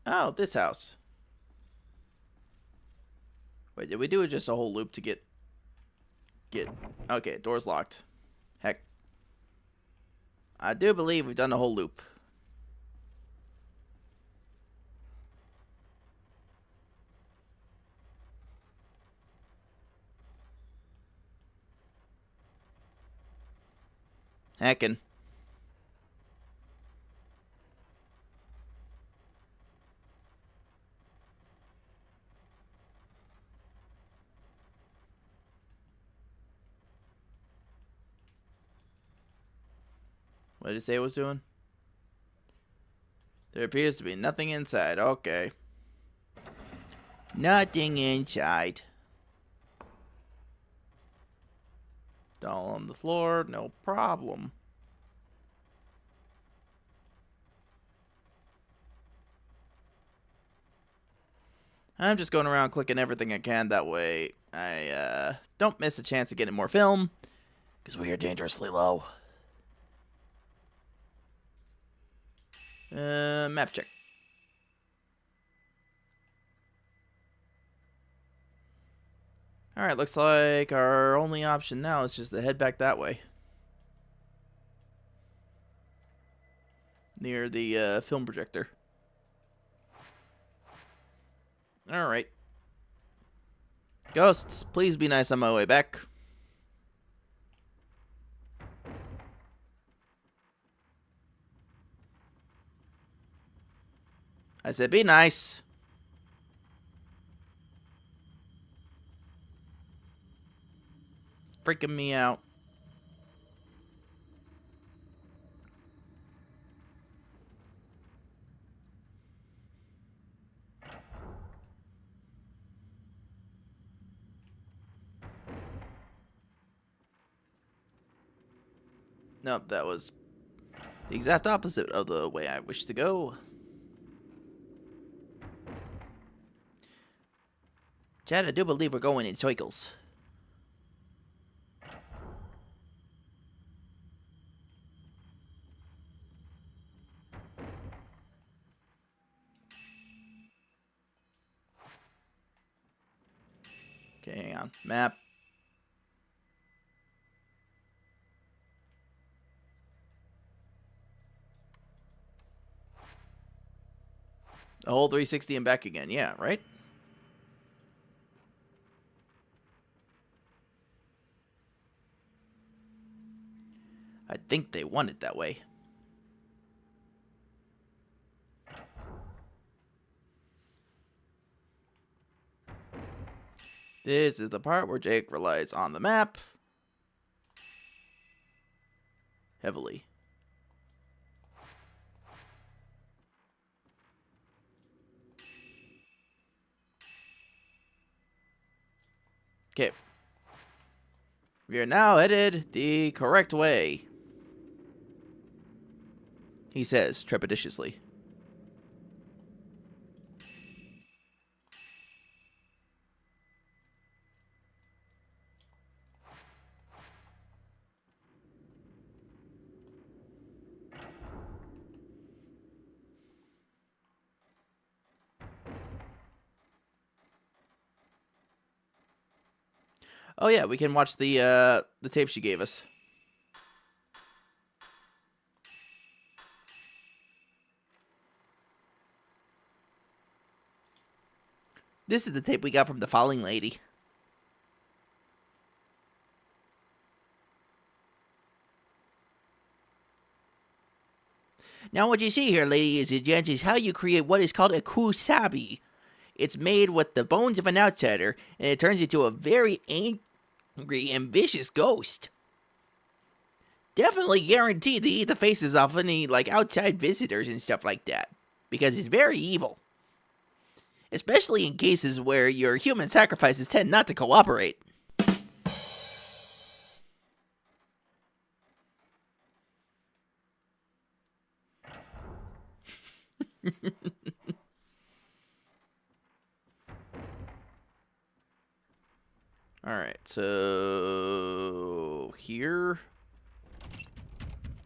Oh, this house. Wait, did we do just a whole loop to get... Okay, door's locked. Heck. I do believe we've done a whole loop. Heckin'. What did it say it was doing? There appears to be nothing inside. Okay. Nothing inside. Doll on the floor. No problem. I'm just going around clicking everything I can. That way I don't miss a chance of getting more film. Because we are dangerously low. Map check. Alright, looks like our only option now is just to head back that way. Near the film projector. Alright. Ghosts, please be nice on my way back. I said be nice. Freaking me out. Nope, that was the exact opposite of the way I wish to go. Chad, I do believe we're going in circles. Okay, hang on. Map. The whole 360 and back again. Yeah, right? I think they want it that way. This is the part where Jake relies on the map. heavily. Okay. We are now headed the correct way, he says trepidatiously. Oh yeah, we can watch the tape she gave us. This is the tape we got from the falling lady. Now what you see here, ladies and gents, is how you create what is called a kusabi. It's made with the bones of an outsider, and it turns into a very angry and vicious ghost. Definitely guarantee to eat the faces off any like outside visitors and stuff like that, because it's very evil. Especially in cases where your human sacrifices tend not to cooperate. Alright, so here.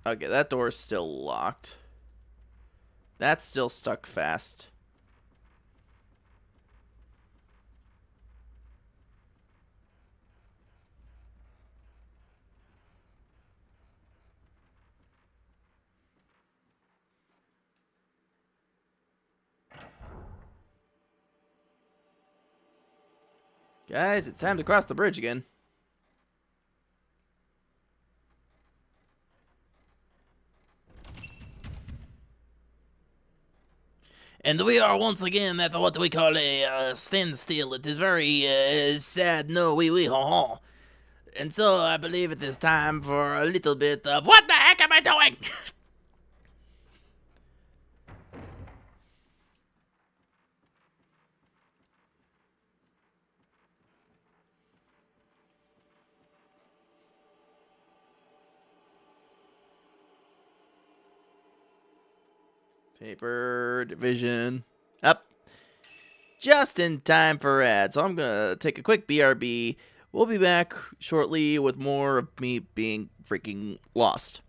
Okay, that door's still locked. That's still stuck fast. Guys, it's time to cross the bridge again. And we are once again at what we call a standstill. It is very sad. No, we ha ha. And so I believe it is time for a little bit of what the heck am I doing? Paper division. Up. Just in time for ads. So I'm going to take a quick BRB. We'll be back shortly with more of me being freaking lost.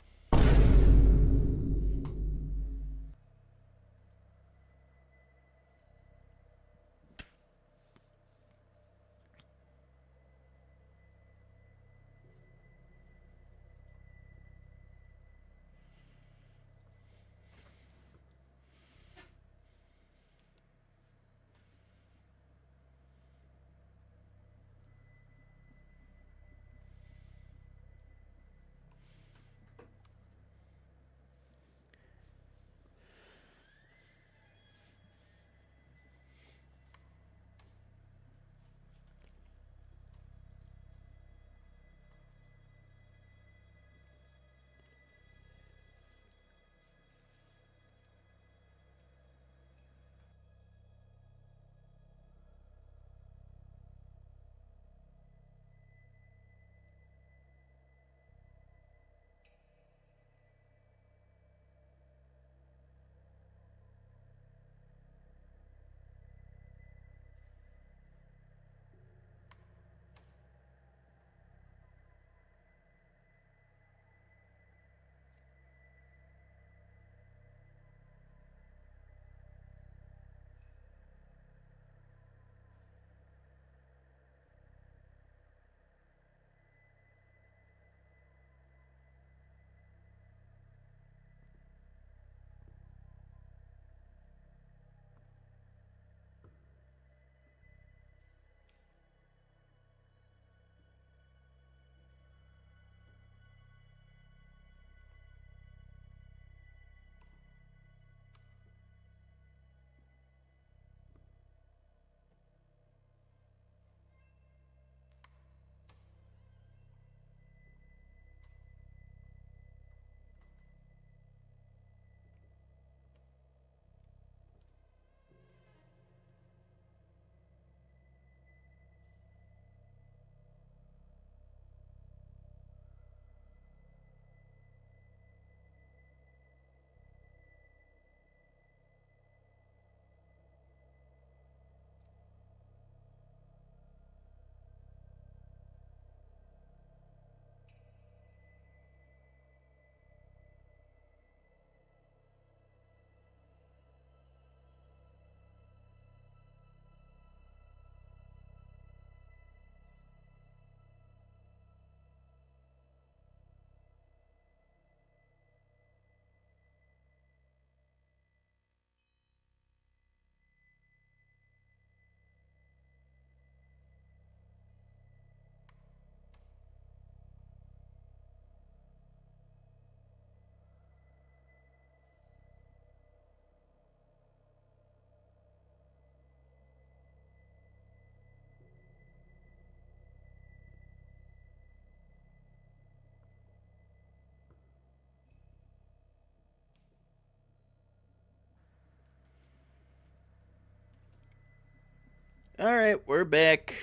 All right, we're back.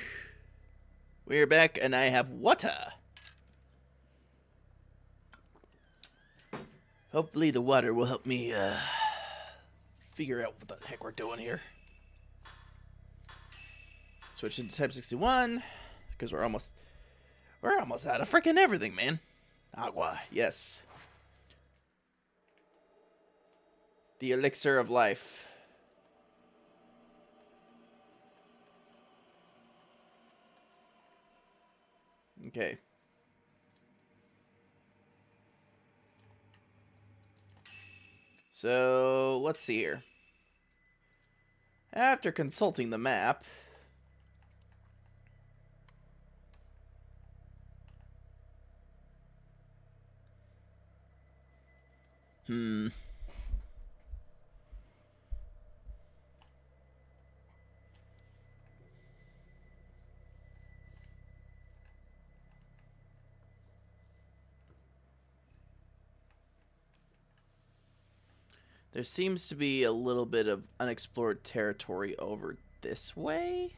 We're back, and I have water. Hopefully the water will help me figure out what the heck we're doing here. Switch into Type 61 because we're almost out of freaking everything, man. Agua, yes. The elixir of life. Okay. So, let's see here. After consulting the map, there seems to be a little bit of unexplored territory over this way.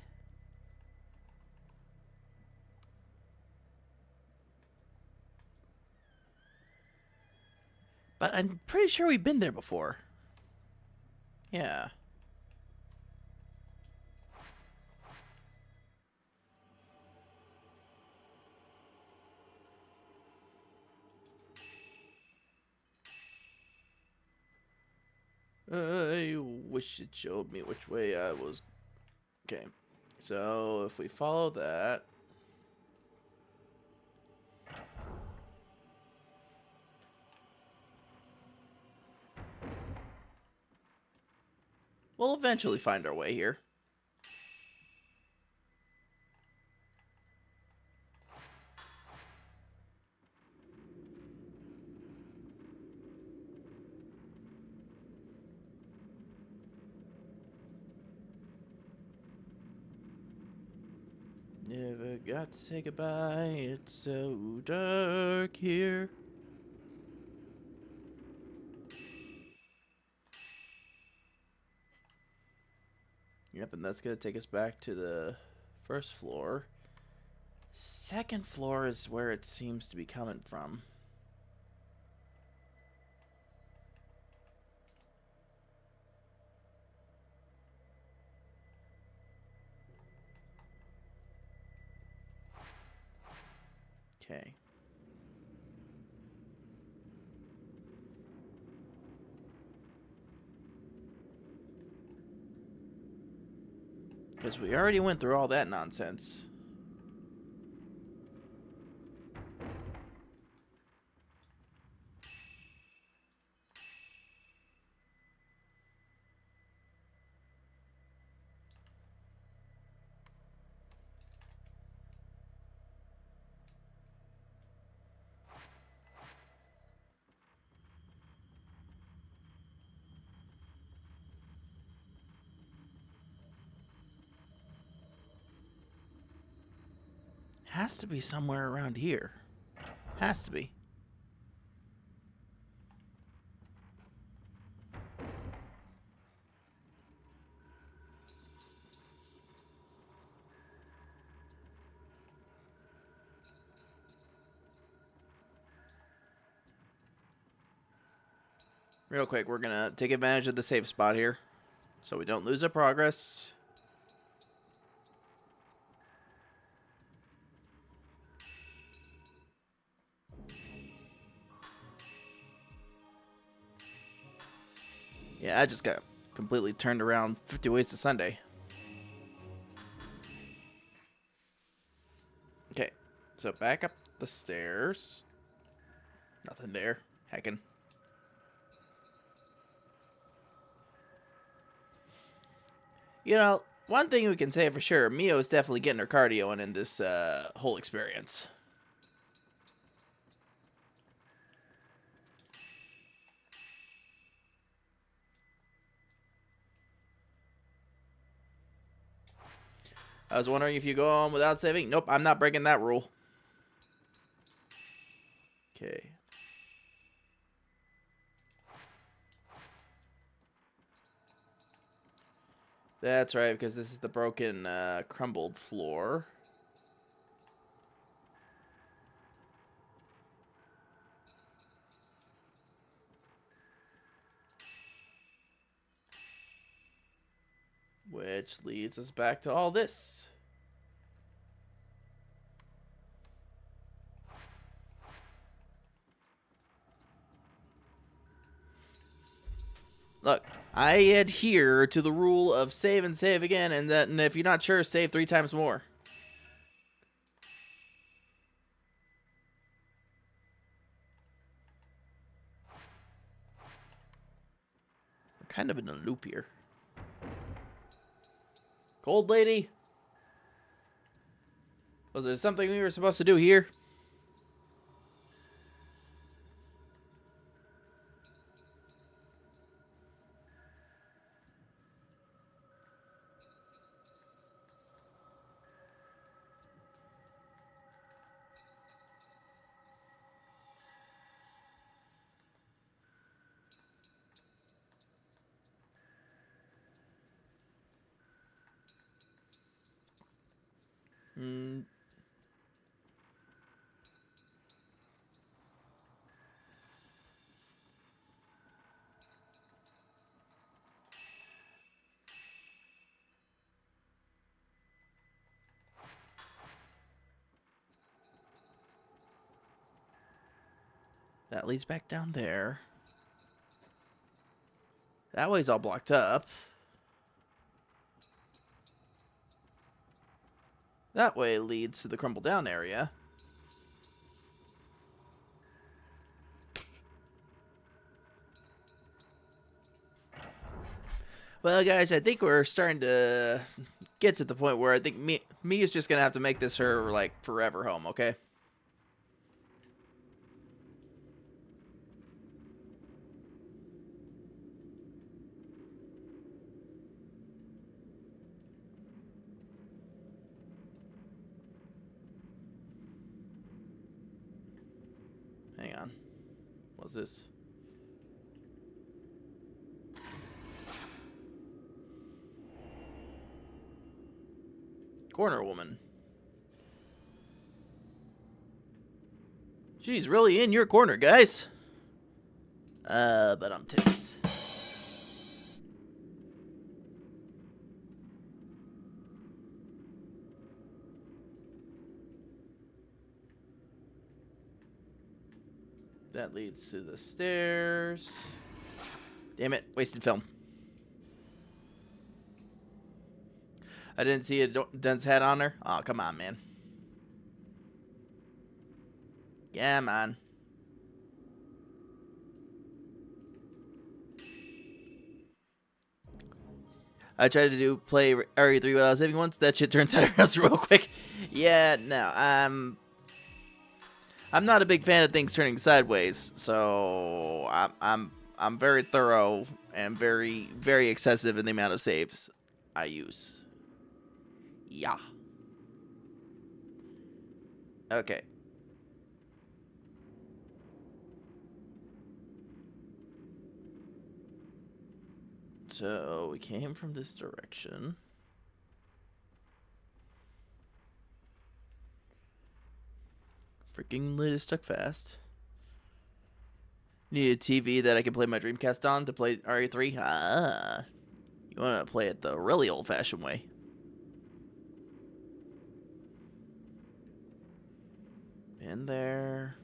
But I'm pretty sure we've been there before. Yeah. I wish it showed me which way I was. Okay. So if we follow that. We'll eventually find our way here. Never got to say goodbye, it's so dark here. Yep, and that's gonna take us back to the first floor. Second floor is where it seems to be coming from. Okay. Because we already went through all that nonsense. Has to be somewhere around here. Has to be. Real quick, we're gonna take advantage of the safe spot here so we don't lose our progress. Yeah, I just got completely turned around 50 ways to Sunday. Okay, so back up the stairs. Nothing there. Heckin'. You know, one thing we can say for sure, Mio is definitely getting her cardio in this whole experience. I was wondering if you go on without saving. Nope, I'm not breaking that rule. Okay. That's right, because this is the broken, crumbled floor. Which leads us back to all this. Look, I adhere to the rule of save and save again, and if you're not sure, save 3 times more. We're kind of in a loop here. Cold lady? Was there something we were supposed to do here? Hmm. That leads back down there. That way's all blocked up. That way leads to the crumble down area. Well, guys, I think we're starting to get to the point where I think me is just gonna have to make this her like forever home. Okay. Hang on. What's this? Corner woman. She's really in your corner, guys. But I'm pissed. That leads to the stairs. Damn it, wasted film. I didn't see a dense hat on her. Oh, come on, man. Yeah, man. I tried to play RE3 when I was saving once. That shit turns out real quick. Yeah, no, I'm not a big fan of things turning sideways, so I'm very thorough and very excessive in the amount of saves I use. Yeah. Okay. So we came from this direction. Freaking lid is stuck fast. Need a TV that I can play my Dreamcast on to play RE3? Ah. You want to play it the really old-fashioned way. In there.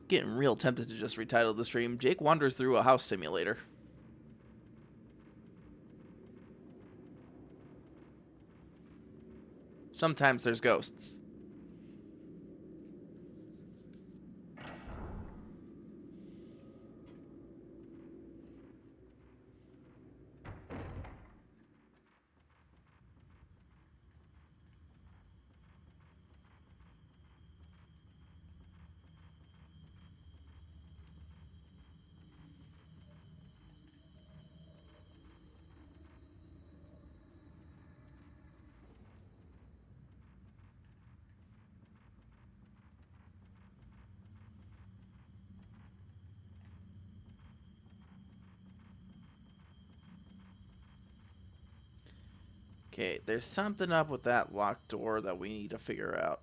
Getting real tempted to just retitle the stream. Jake wanders through a house simulator. Sometimes there's ghosts. Okay, there's something up with that locked door that we need to figure out.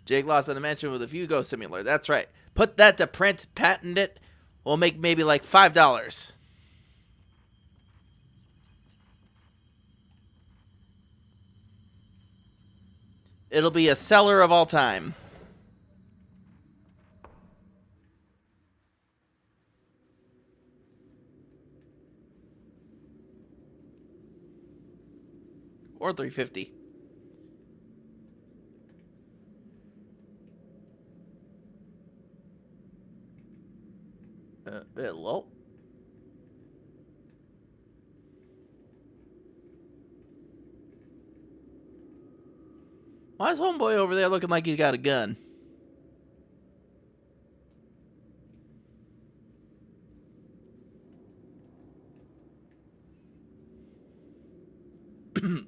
Jake lost a dimension with a few ghost simulator. That's right. Put that to print, patent it. We'll make maybe like $5. It'll be a seller of all time. Or $350. Hello? Why is homeboy over there looking like he's got a gun?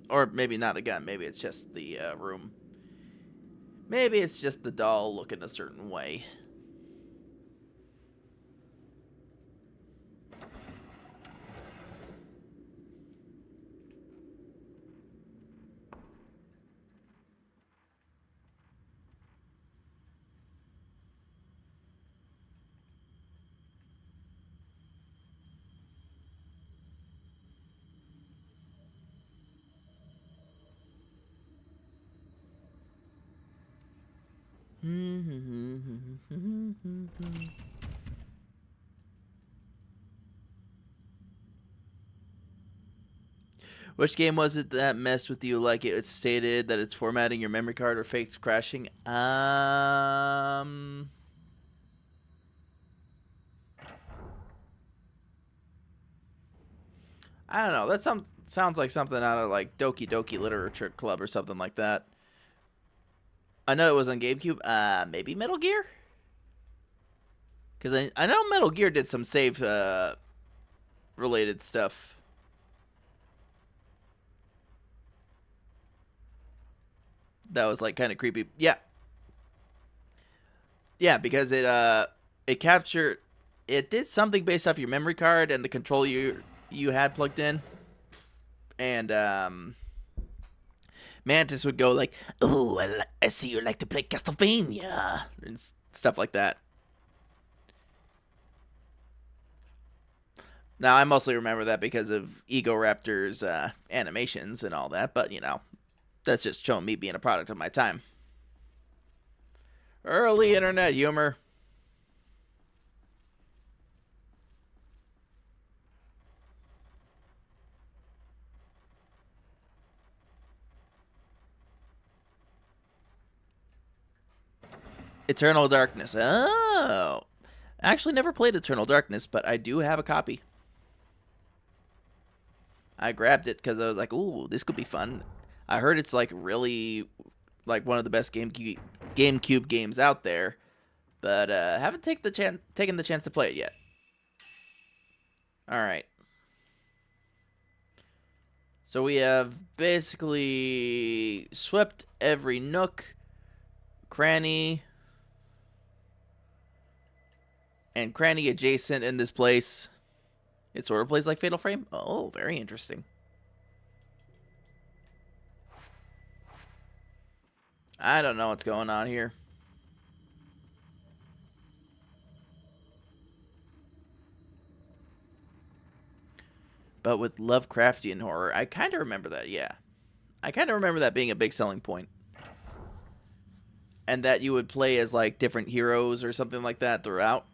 Or maybe not a gun. Maybe it's just the room. Maybe it's just the doll looking a certain way. Which game was it that messed with you? Like it stated that it's formatting your memory card or faked crashing? I don't know. That sounds like something out of like Doki Doki Literature Club or something like that. I know it was on GameCube. Maybe Metal Gear? Because I know Metal Gear did some save related stuff. That was like kind of creepy. Yeah. Yeah, because it captured, it did something based off your memory card and the controller you had plugged in. And Mantis would go like, "Oh, I see you like to play Castlevania," and stuff like that. Now, I mostly remember that because of Ego Raptor's animations and all that, but, you know, that's just showing me being a product of my time. Early internet humor. Eternal Darkness. Oh. Actually, never played Eternal Darkness, but I do have a copy. I grabbed it because I was like, ooh, this could be fun. I heard it's like really like one of the best GameCube games out there, but haven't taken the chance to play it yet. All right. So we have basically swept every nook, cranny, and cranny adjacent in this place. It sort of plays like Fatal Frame. Oh, very interesting. I don't know what's going on here. But with Lovecraftian horror, I kind of remember that, yeah. I kind of remember that being a big selling point. And that you would play as, like, different heroes or something like that throughout.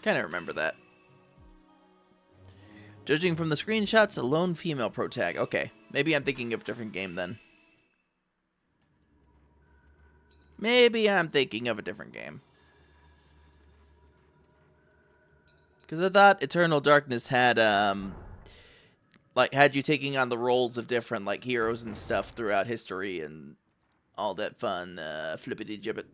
Kind of remember that. Judging from the screenshots, a lone female protag. Okay, maybe I'm thinking of a different game then. Maybe I'm thinking of a different game. Because I thought Eternal Darkness had like had you taking on the roles of different like heroes and stuff throughout history and all that fun flippity gibbet.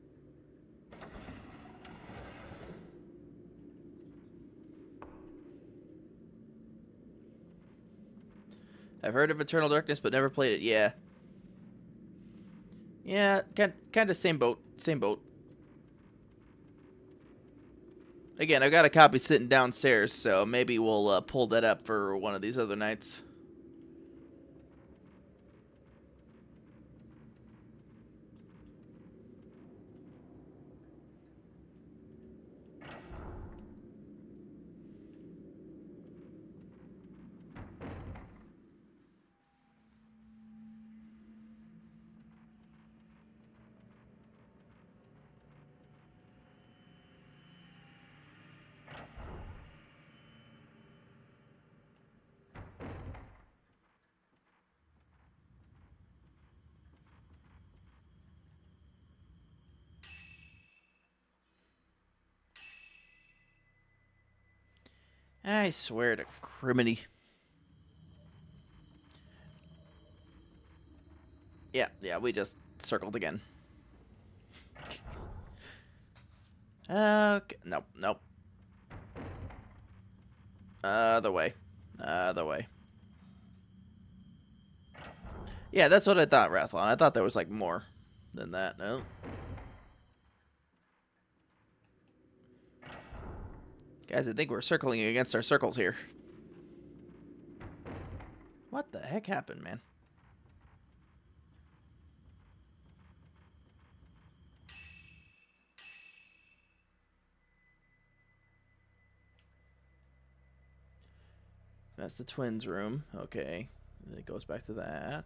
I've heard of Eternal Darkness, but never played it. Yeah. Yeah, kind of same boat. Same boat. Again, I've got a copy sitting downstairs, so maybe we'll pull that up for one of these other nights. I swear to criminy. Yeah, we just circled again. Okay, nope. Other way. Other way. Yeah, that's what I thought, Rathlon. I thought there was, like, more than that. No. Guys, I think we're circling against our circles here. What the heck happened, man? That's the twins' room. Okay. And it goes back to that.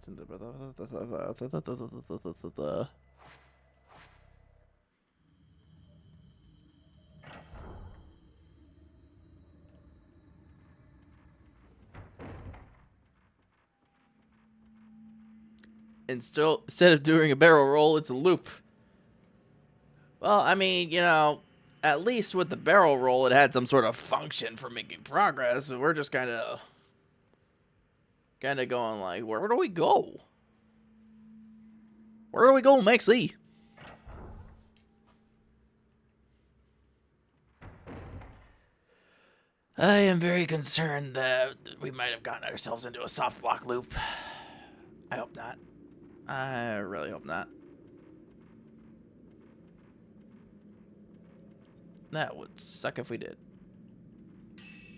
And still, instead of doing a barrel roll, it's a loop. Well, I mean, you know, at least with the barrel roll, it had some sort of function for making progress. We're just kind of going like, where do we go? Where do we go, Maxie? I am very concerned that we might have gotten ourselves into a soft block loop. I hope not. I really hope not. That would suck if we did.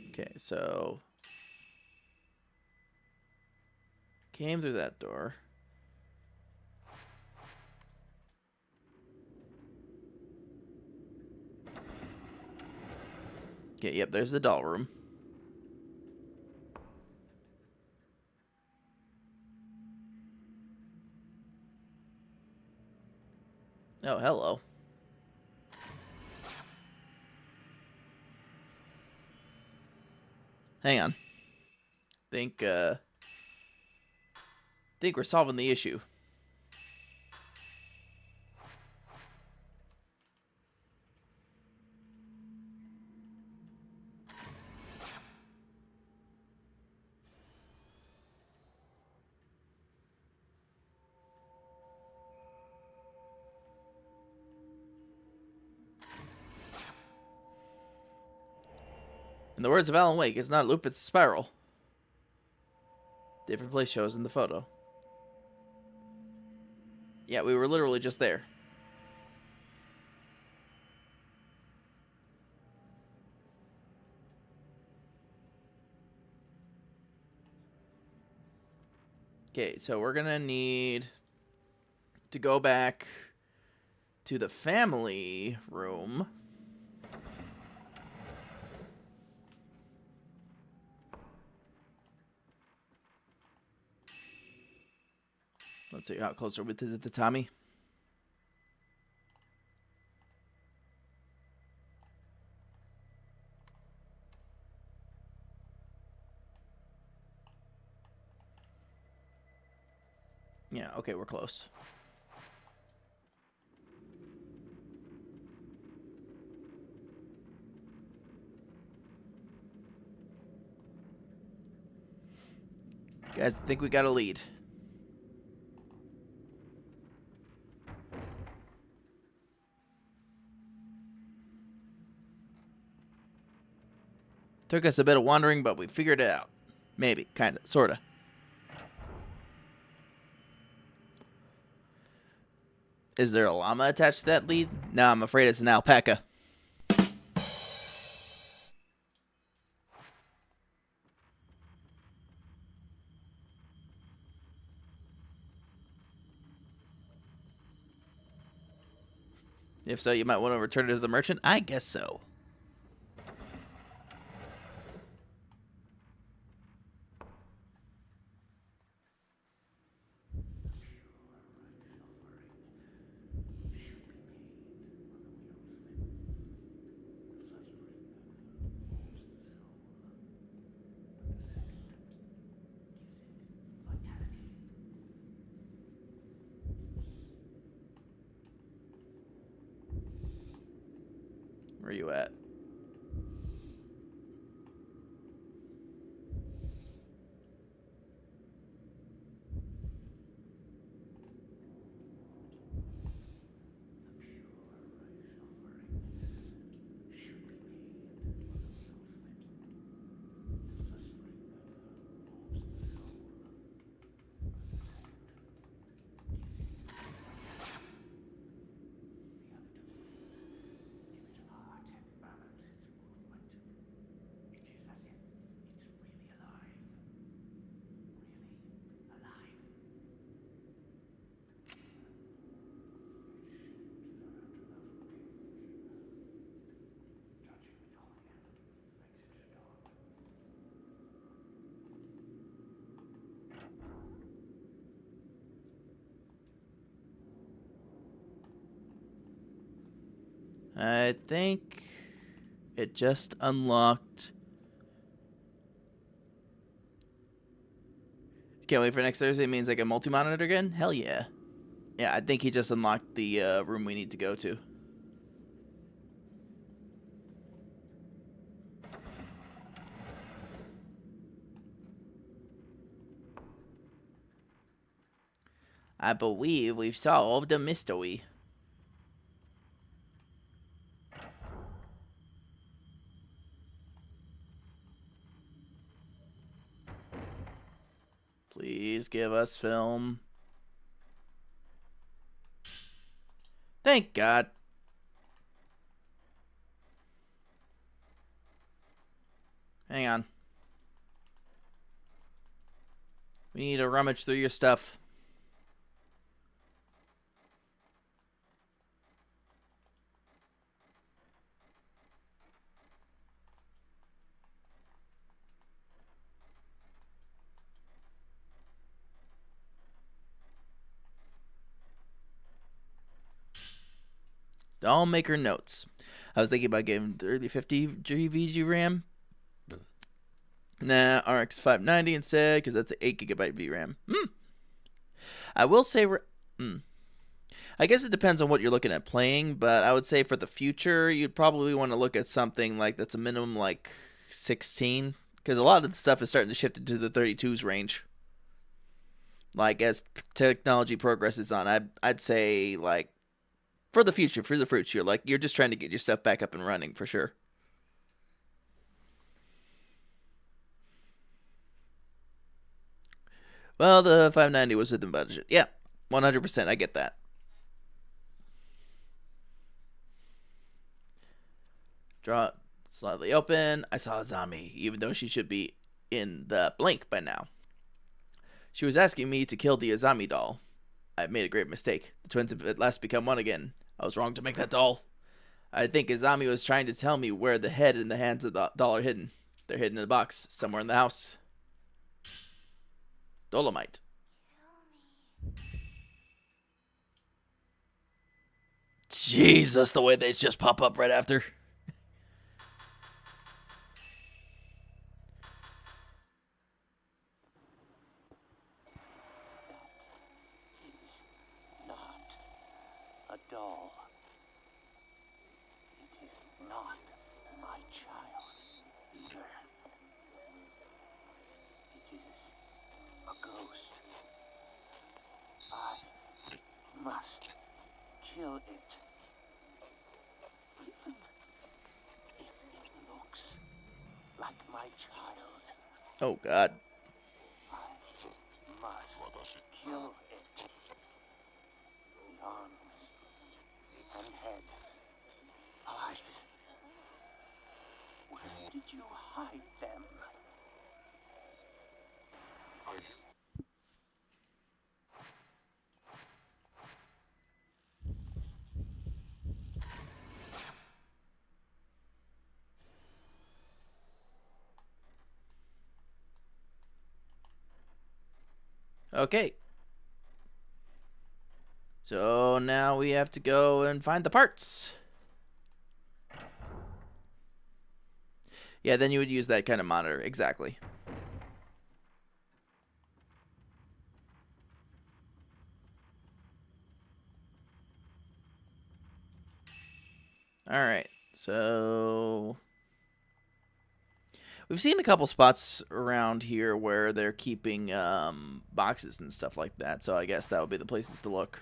Okay, so came through that door. Okay, yep, there's the doll room. Oh, hello. Hang on. Think we're solving the issue. In the words of Alan Wake, it's not a loop, it's a spiral. Different place shows in the photo. Yeah, we were literally just there. Okay, so we're gonna need to go back to the family room. Let's see how close are we to the Tommy. Yeah, okay, we're close. Guys, I think we got a lead. Took us a bit of wandering, but we figured it out. Maybe, kinda, sorta. Is there a llama attached to that lead? No, I'm afraid it's an alpaca. If so, you might want to return it to the merchant. I guess so. Where you at? I think it just unlocked. Can't wait for next Thursday. Means like a multi-monitor again? Hell yeah. Yeah, I think he just unlocked the room we need to go to. I believe we've solved a mystery. Please give us film. Thank God. Hang on. We need to rummage through your stuff. Dollmaker notes. I was thinking about getting 3050 VG RAM. Nah, RX 590 instead, because that's an 8GB VRAM. I will say, I guess it depends on what you're looking at playing, but I would say for the future, you'd probably want to look at something like that's a minimum like 16, because a lot of the stuff is starting to shift into the 32s range. Like as technology progresses on, I'd say like for the future, for the future, you're just trying to get your stuff back up and running for sure. Well, the 590 was within budget. Yeah, 100%. I get that. Draw slightly open. I saw a zombie, even though she should be in the blink by now. She was asking me to kill the Azami doll. I made a great mistake. The twins have at last become one again. I was wrong to make that doll. I think Azami was trying to tell me where the head and the hands of the doll are hidden. They're hidden in the box, somewhere in the house. Dolomite. Jesus, the way they just pop up right after. Not a doll. It is not my child either. It is a ghost. I must kill it. Even if it looks like my child, Oh God. I must kill it. The arms and head, eyes. Where did you hide them? Okay. So now we have to go and find the parts. Yeah, then you would use that kind of monitor. Exactly. Alright. So we've seen a couple spots around here where they're keeping boxes and stuff like that. So I guess that would be the places to look.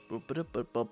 Boop, boop, boop, boop.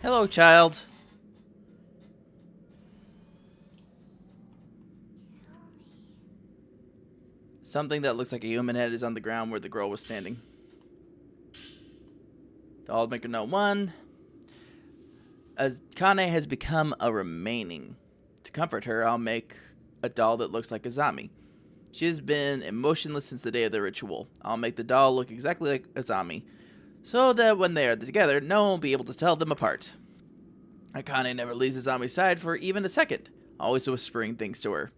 Hello, child. Something that looks like a human head is on the ground where the girl was standing. Doll maker note 1. Kane has become a remaining. To comfort her, I'll make a doll that looks like Azami. She has been emotionless since the day of the ritual. I'll make the doll look exactly like Azami, so that when they are together, no one will be able to tell them apart. Akane never leaves Azami's side for even a second, always whispering things to her.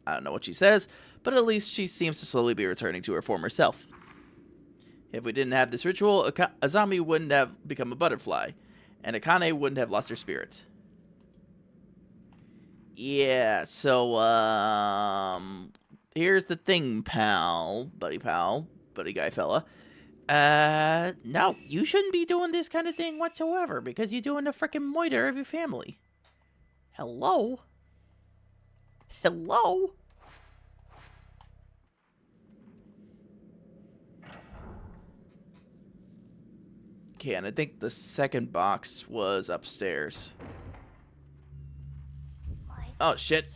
I don't know what she says, but at least she seems to slowly be returning to her former self. If we didn't have this ritual, Azami wouldn't have become a butterfly, and Akane wouldn't have lost her spirit. Yeah, so, here's the thing, buddy guy fella. No, you shouldn't be doing this kind of thing whatsoever, because you're doing the frickin' murder of your family. Hello? Hello? Okay, and I think the second box was upstairs. Oh, shit.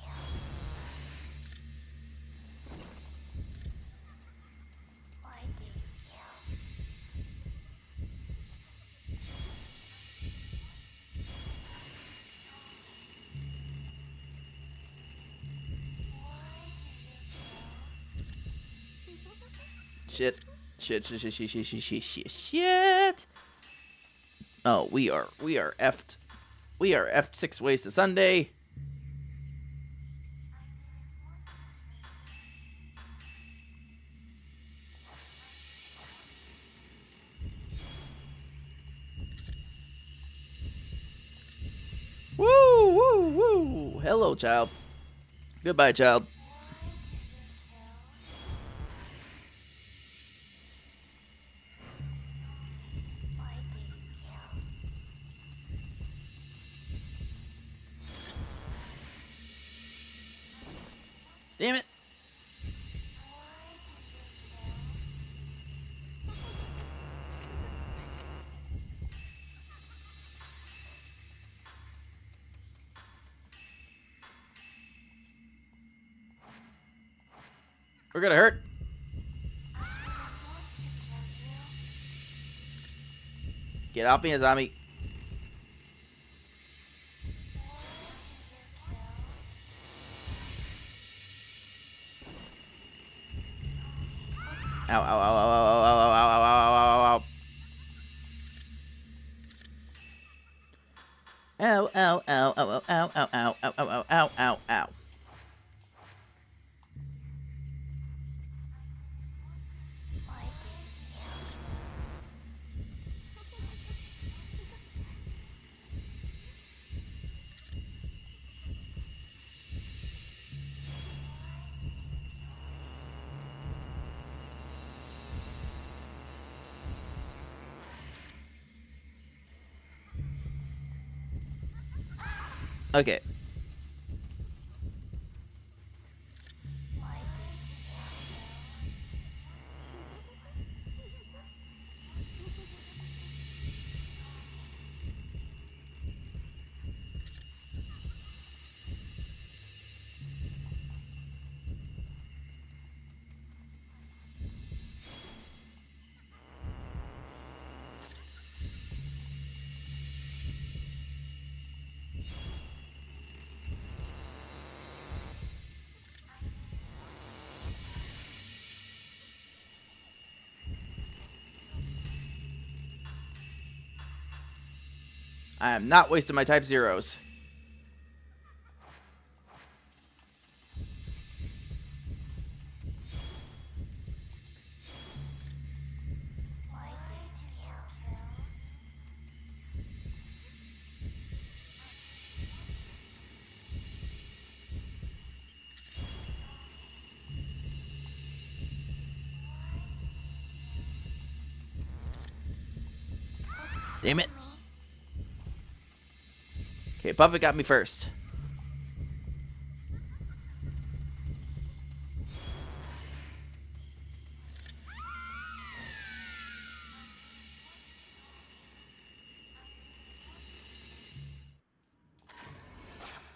Shit. Shit. Oh, we are effed. We are effed 6 ways to Sunday. Woo, woo, woo. Hello, child. Goodbye, child. Damn it. We're gonna hurt. Get off me, Azami. Ow, ow, ow, ow, ow, ow, ow, ow, ow, ow, ow, ow. Ow, ow, ow, ow, ow, ow, ow, ow, ow, ow, ow, ow. Okay. I am not wasting my type zeros. Damn it. Okay, Puppet got me first.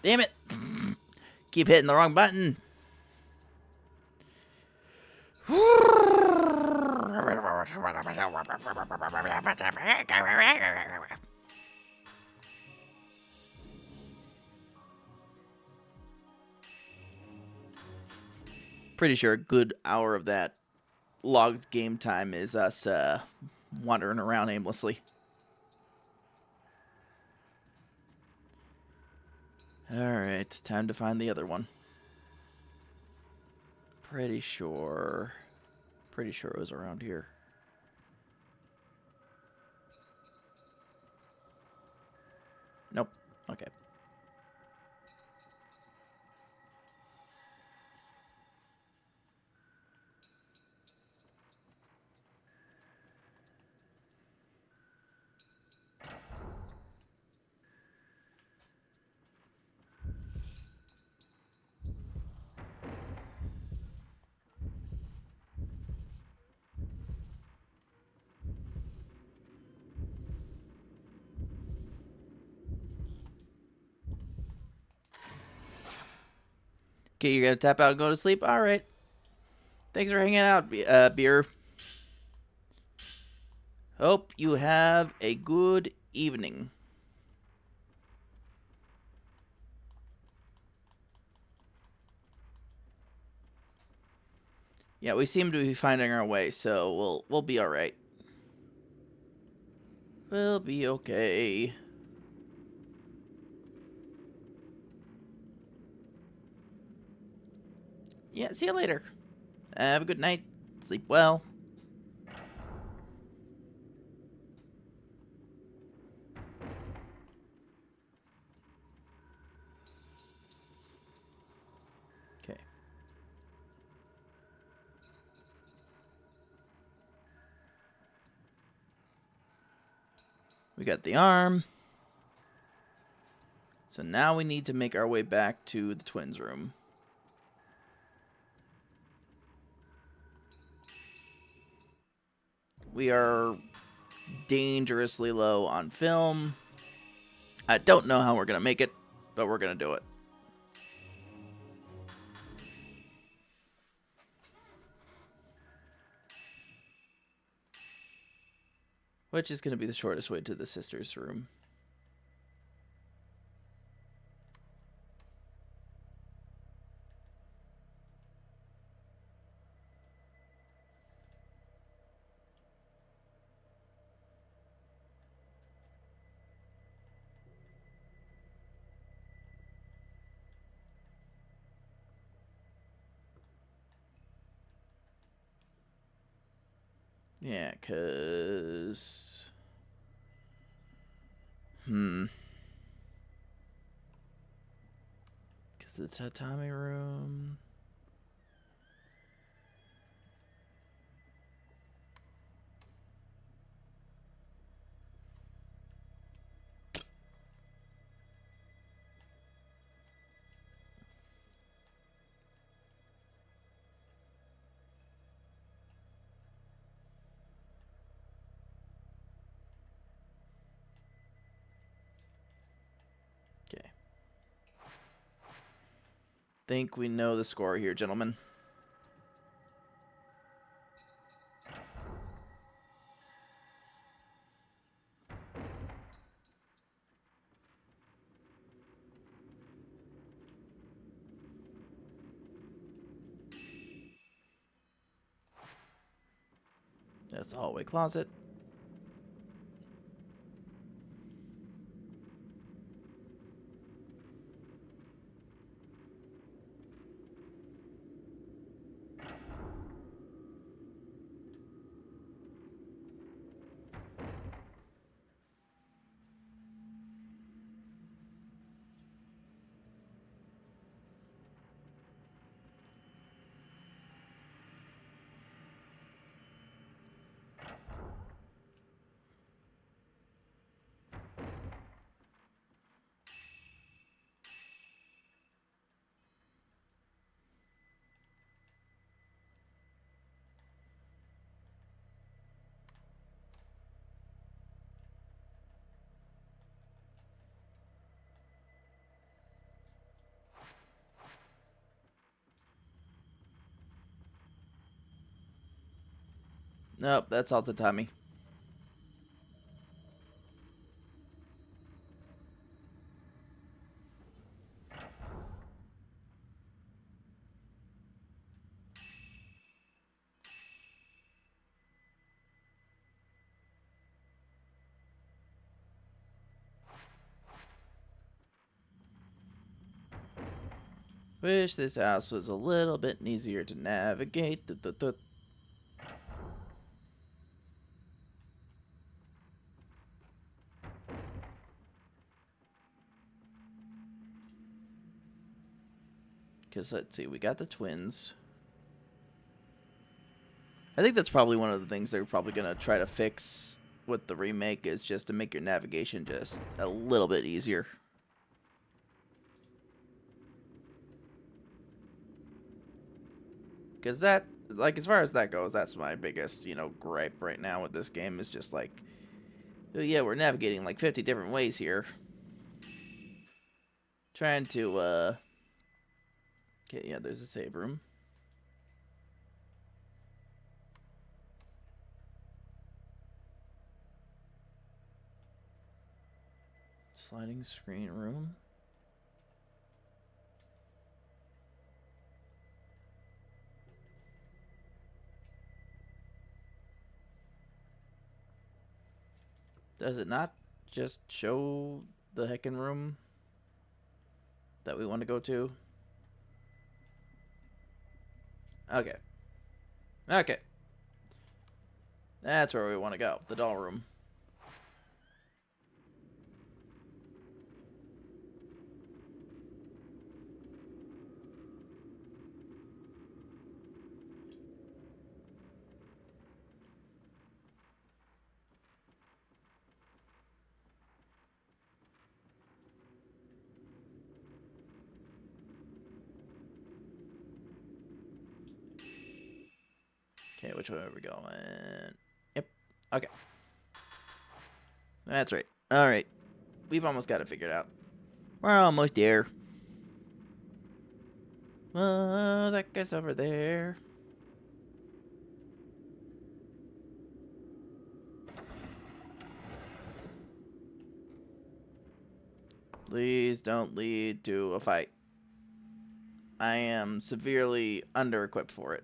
Damn it. Keep hitting the wrong button. Pretty sure a good hour of that logged game time is us wandering around aimlessly. Alright, time to find the other one. Pretty sure it was around here. Nope. Okay. Okay, you're gonna tap out and go to sleep? Alright. Thanks for hanging out, Beer. Hope you have a good evening. Yeah, we seem to be finding our way, so we'll be alright. We'll be okay. Yeah, see you later. Have a good night. Sleep well. We got the arm. So now we need to make our way back to the twins' room. We are dangerously low on film. I don't know how we're going to make it, but we're going to do it. Which is going to be the shortest way to the sister's room. Yeah, because... Because the tatami room... Okay. Think we know the score here, gentlemen. That's the hallway closet. Nope, that's all tatami. Wish this house was a little bit easier to navigate. Because let's see, we got the twins. I think that's probably one of the things they're probably going to try to fix with the remake, is just to make your navigation just a little bit easier. Because that, like, as far as that goes, that's my biggest, gripe right now with this game, is just like, oh yeah, we're navigating like 50 different ways here. Trying to, okay, yeah, there's a save room. Sliding screen room. Does it not just show the heckin' room that we want to go to? Okay. Okay. That's where we want to go. The doll room. which way are we going? Yep. Okay. That's right. All right. We've almost got it figured out. We're almost there. Oh, that guy's over there. Please don't lead to a fight. I am severely under-equipped for it.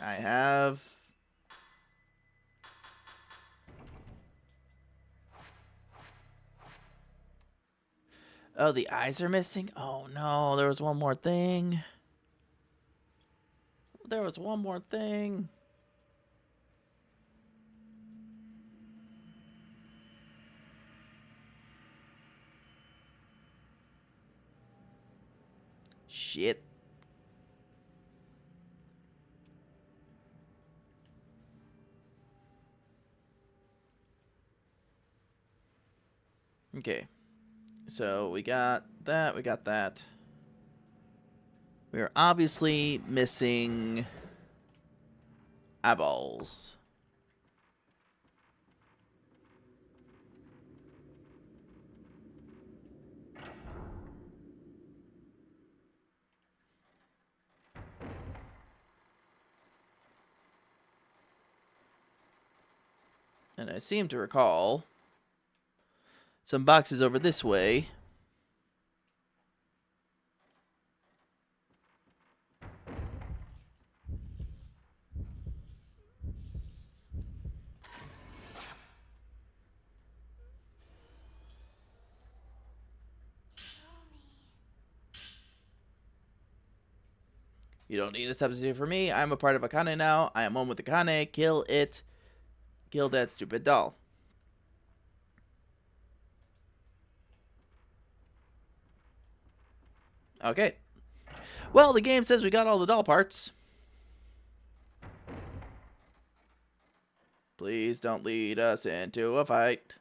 I have... Oh, the eyes are missing? Oh no, there was one more thing. There was one more thing. Shit. Okay. So we got that, we got that. We are obviously missing eyeballs. And I seem to recall some boxes over this way. You don't need a substitute for me. I'm a part of Akane now. I am one with Akane. Kill it. Kill that stupid doll. Okay. Well, the game says we got all the doll parts. Please don't lead us into a fight.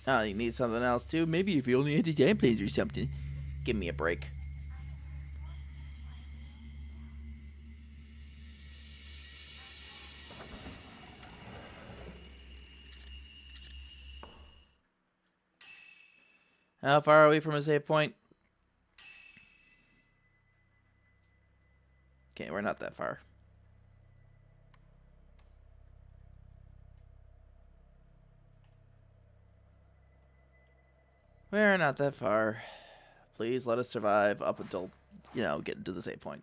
Oh, you need something else too? Maybe if you only had design plans or something. Give me a break. How far are we from a save point? Okay, we're not that far. We're not that far. Please let us survive up until, getting to the save point.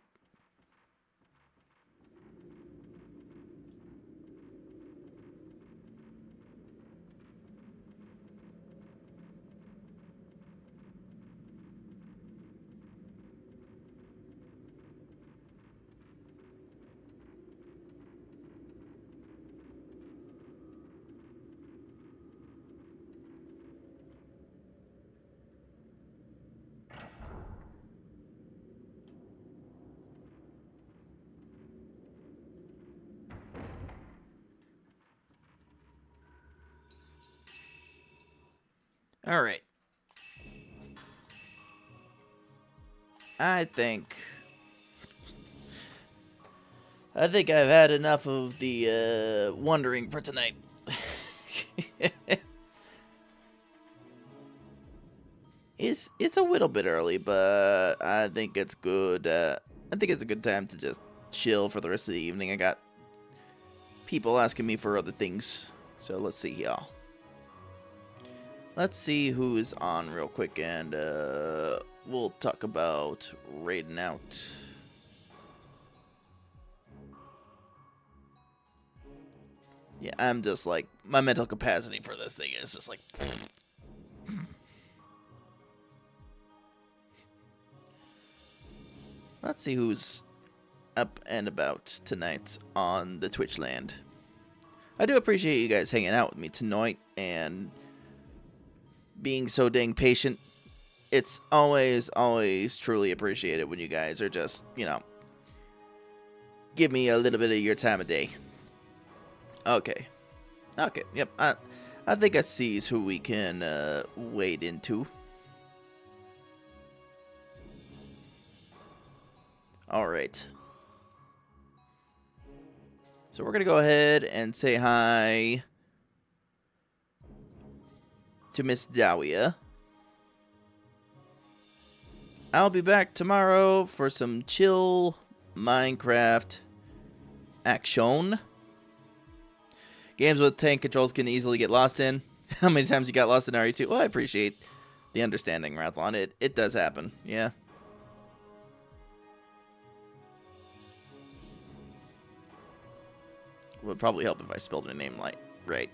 All right. I think I think I've had enough of the wondering for tonight. It's a little bit early, but I think it's good. I think it's a good time to just chill for the rest of the evening. I got people asking me for other things, so let's see here. Let's see who's on real quick, and we'll talk about raiding out. Yeah, I'm just like, my mental capacity for this thing is just like... Let's see who's up and about tonight on the Twitch land. I do appreciate you guys hanging out with me tonight and being so dang patient. It's always truly appreciated when you guys are just, you know, give me a little bit of your time of day. Okay. Okay, yep. I think I sees who we can wade into. Alright. So we're going to go ahead and say hi to Miss Dawia. I'll be back tomorrow for some chill Minecraft action. Games with tank controls can easily get lost in. How many times you got lost in RE2? Well, I appreciate the understanding, Rathlon. It does happen, yeah. Would probably help if I spelled her name right.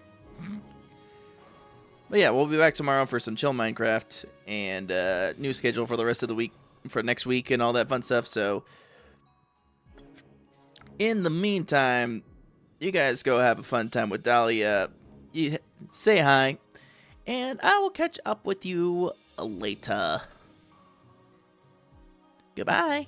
But yeah, we'll be back tomorrow for some chill Minecraft and new schedule for the rest of the week, for next week and all that fun stuff. So, in the meantime, you guys go have a fun time with Dahlia. You say hi, and I will catch up with you later. Goodbye.